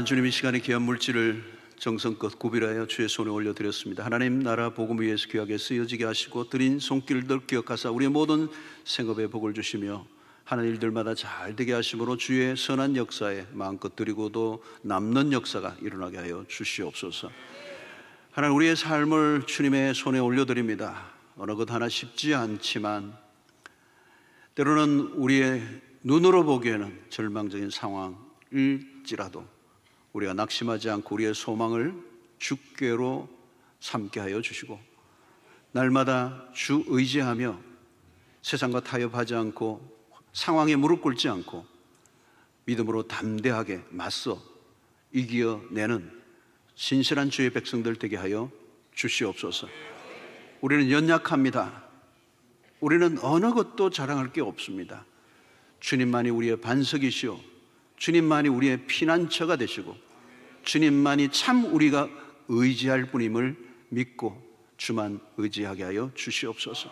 주님 이 시간에 귀한 물질을 정성껏 구별하여 주의 손에 올려드렸습니다. 하나님 나라 복음 위해서 귀하게 쓰여지게 하시고 드린 손길들 기억하사 우리의 모든 생업에 복을 주시며 하는 일들마다 잘 되게 하심으로 주의 선한 역사에 마음껏 드리고도 남는 역사가 일어나게 하여 주시옵소서. 하나님 우리의 삶을 주님의 손에 올려드립니다. 어느 것 하나 쉽지 않지만 때로는 우리의 눈으로 보기에는 절망적인 상황일지라도 우리가 낙심하지 않고 우리의 소망을 주께로 삼게 하여 주시고 날마다 주 의지하며 세상과 타협하지 않고 상황에 무릎 꿇지 않고 믿음으로 담대하게 맞서 이겨내는 신실한 주의 백성들 되게 하여 주시옵소서. 우리는 연약합니다. 우리는 어느 것도 자랑할 게 없습니다. 주님만이 우리의 반석이시오 주님만이 우리의 피난처가 되시고 주님만이 참 우리가 의지할 분임을 믿고 주만 의지하게 하여 주시옵소서.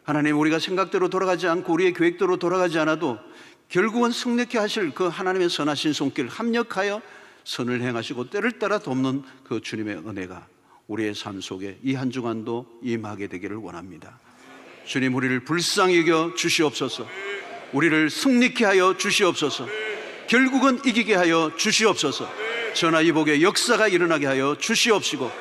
하나님 우리가 생각대로 돌아가지 않고 우리의 계획대로 돌아가지 않아도 결국은 승리케 하실 그 하나님의 선하신 손길 합력하여 선을 행하시고 때를 따라 돕는 그 주님의 은혜가 우리의 삶 속에 이 한 주간도 임하게 되기를 원합니다. 주님 우리를 불쌍히 여겨 주시옵소서. 우리를 승리케 하여 주시옵소서. 결국은 이기게 하여 주시옵소서. 전화위복의 역사가 일어나게 하여 주시옵시고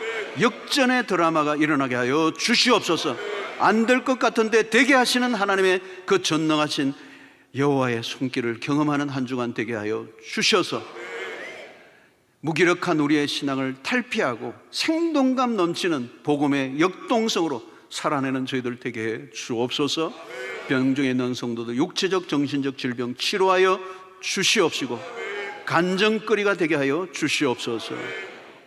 역전의 드라마가 일어나게 하여 주시옵소서. 안 될 것 같은데 되게 하시는 하나님의 그 전능하신 여호와의 손길을 경험하는 한 주간 되게 하여 주셔서 무기력한 우리의 신앙을 탈피하고 생동감 넘치는 복음의 역동성으로 살아내는 저희들 되게 해 주옵소서. 병중에 있는 성도들 육체적 정신적 질병 치료하여 주시옵시고 간증거리가 되게 하여 주시옵소서.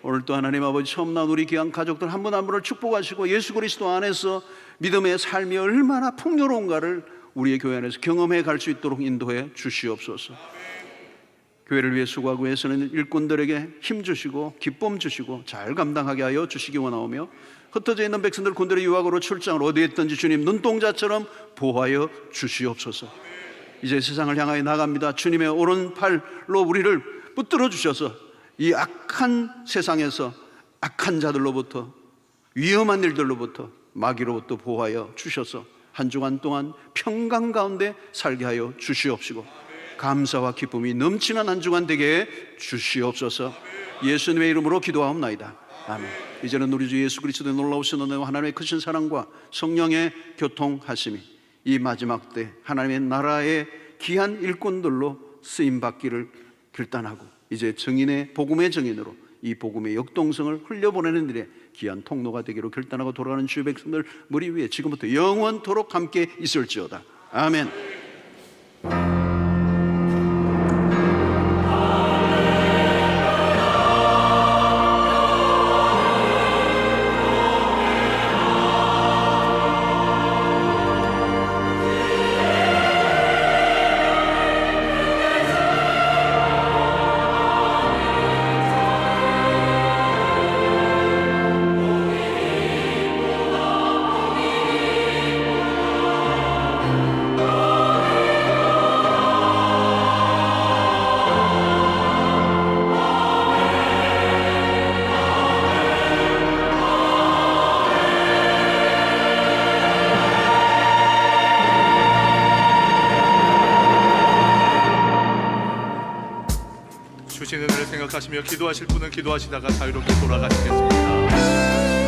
오늘도 하나님 아버지 처음 나온 우리 귀한 가족들 한 분 한 분을 축복하시고 예수 그리스도 안에서 믿음의 삶이 얼마나 풍요로운가를 우리의 교회 안에서 경험해 갈 수 있도록 인도해 주시옵소서. 교회를 위해 수고하고 애쓰는 일꾼들에게 힘 주시고 기쁨 주시고 잘 감당하게 하여 주시기 원하오며 흩어져 있는 백성들 군대의 유학으로 출장을 어디에 있든지 주님 눈동자처럼 보호하여 주시옵소서. 이제 세상을 향하여 나갑니다. 주님의 오른팔로 우리를 붙들어 주셔서 이 악한 세상에서 악한 자들로부터 위험한 일들로부터 마귀로부터 보호하여 주셔서 한 주간 동안 평강 가운데 살게 하여 주시옵시고 감사와 기쁨이 넘치는 한 주간 되게 해 주시옵소서. 예수님의 이름으로 기도하옵나이다. 아멘. 이제는 우리 주 예수 그리스도의 놀라우신 은혜와 하나님의 크신 사랑과 성령의 교통하심이 이 마지막 때 하나님의 나라의 귀한 일꾼들로 쓰임받기를 결단하고 이제 증인의 복음의 증인으로 이 복음의 역동성을 흘려보내는 일에 귀한 통로가 되기로 결단하고 돌아가는 주의 백성들 머리 위에 지금부터 영원토록 함께 있을지어다. 아멘. 주신 은혜를 생각하시며 기도하실 분은 기도하시다가 자유롭게 돌아가시겠습니다.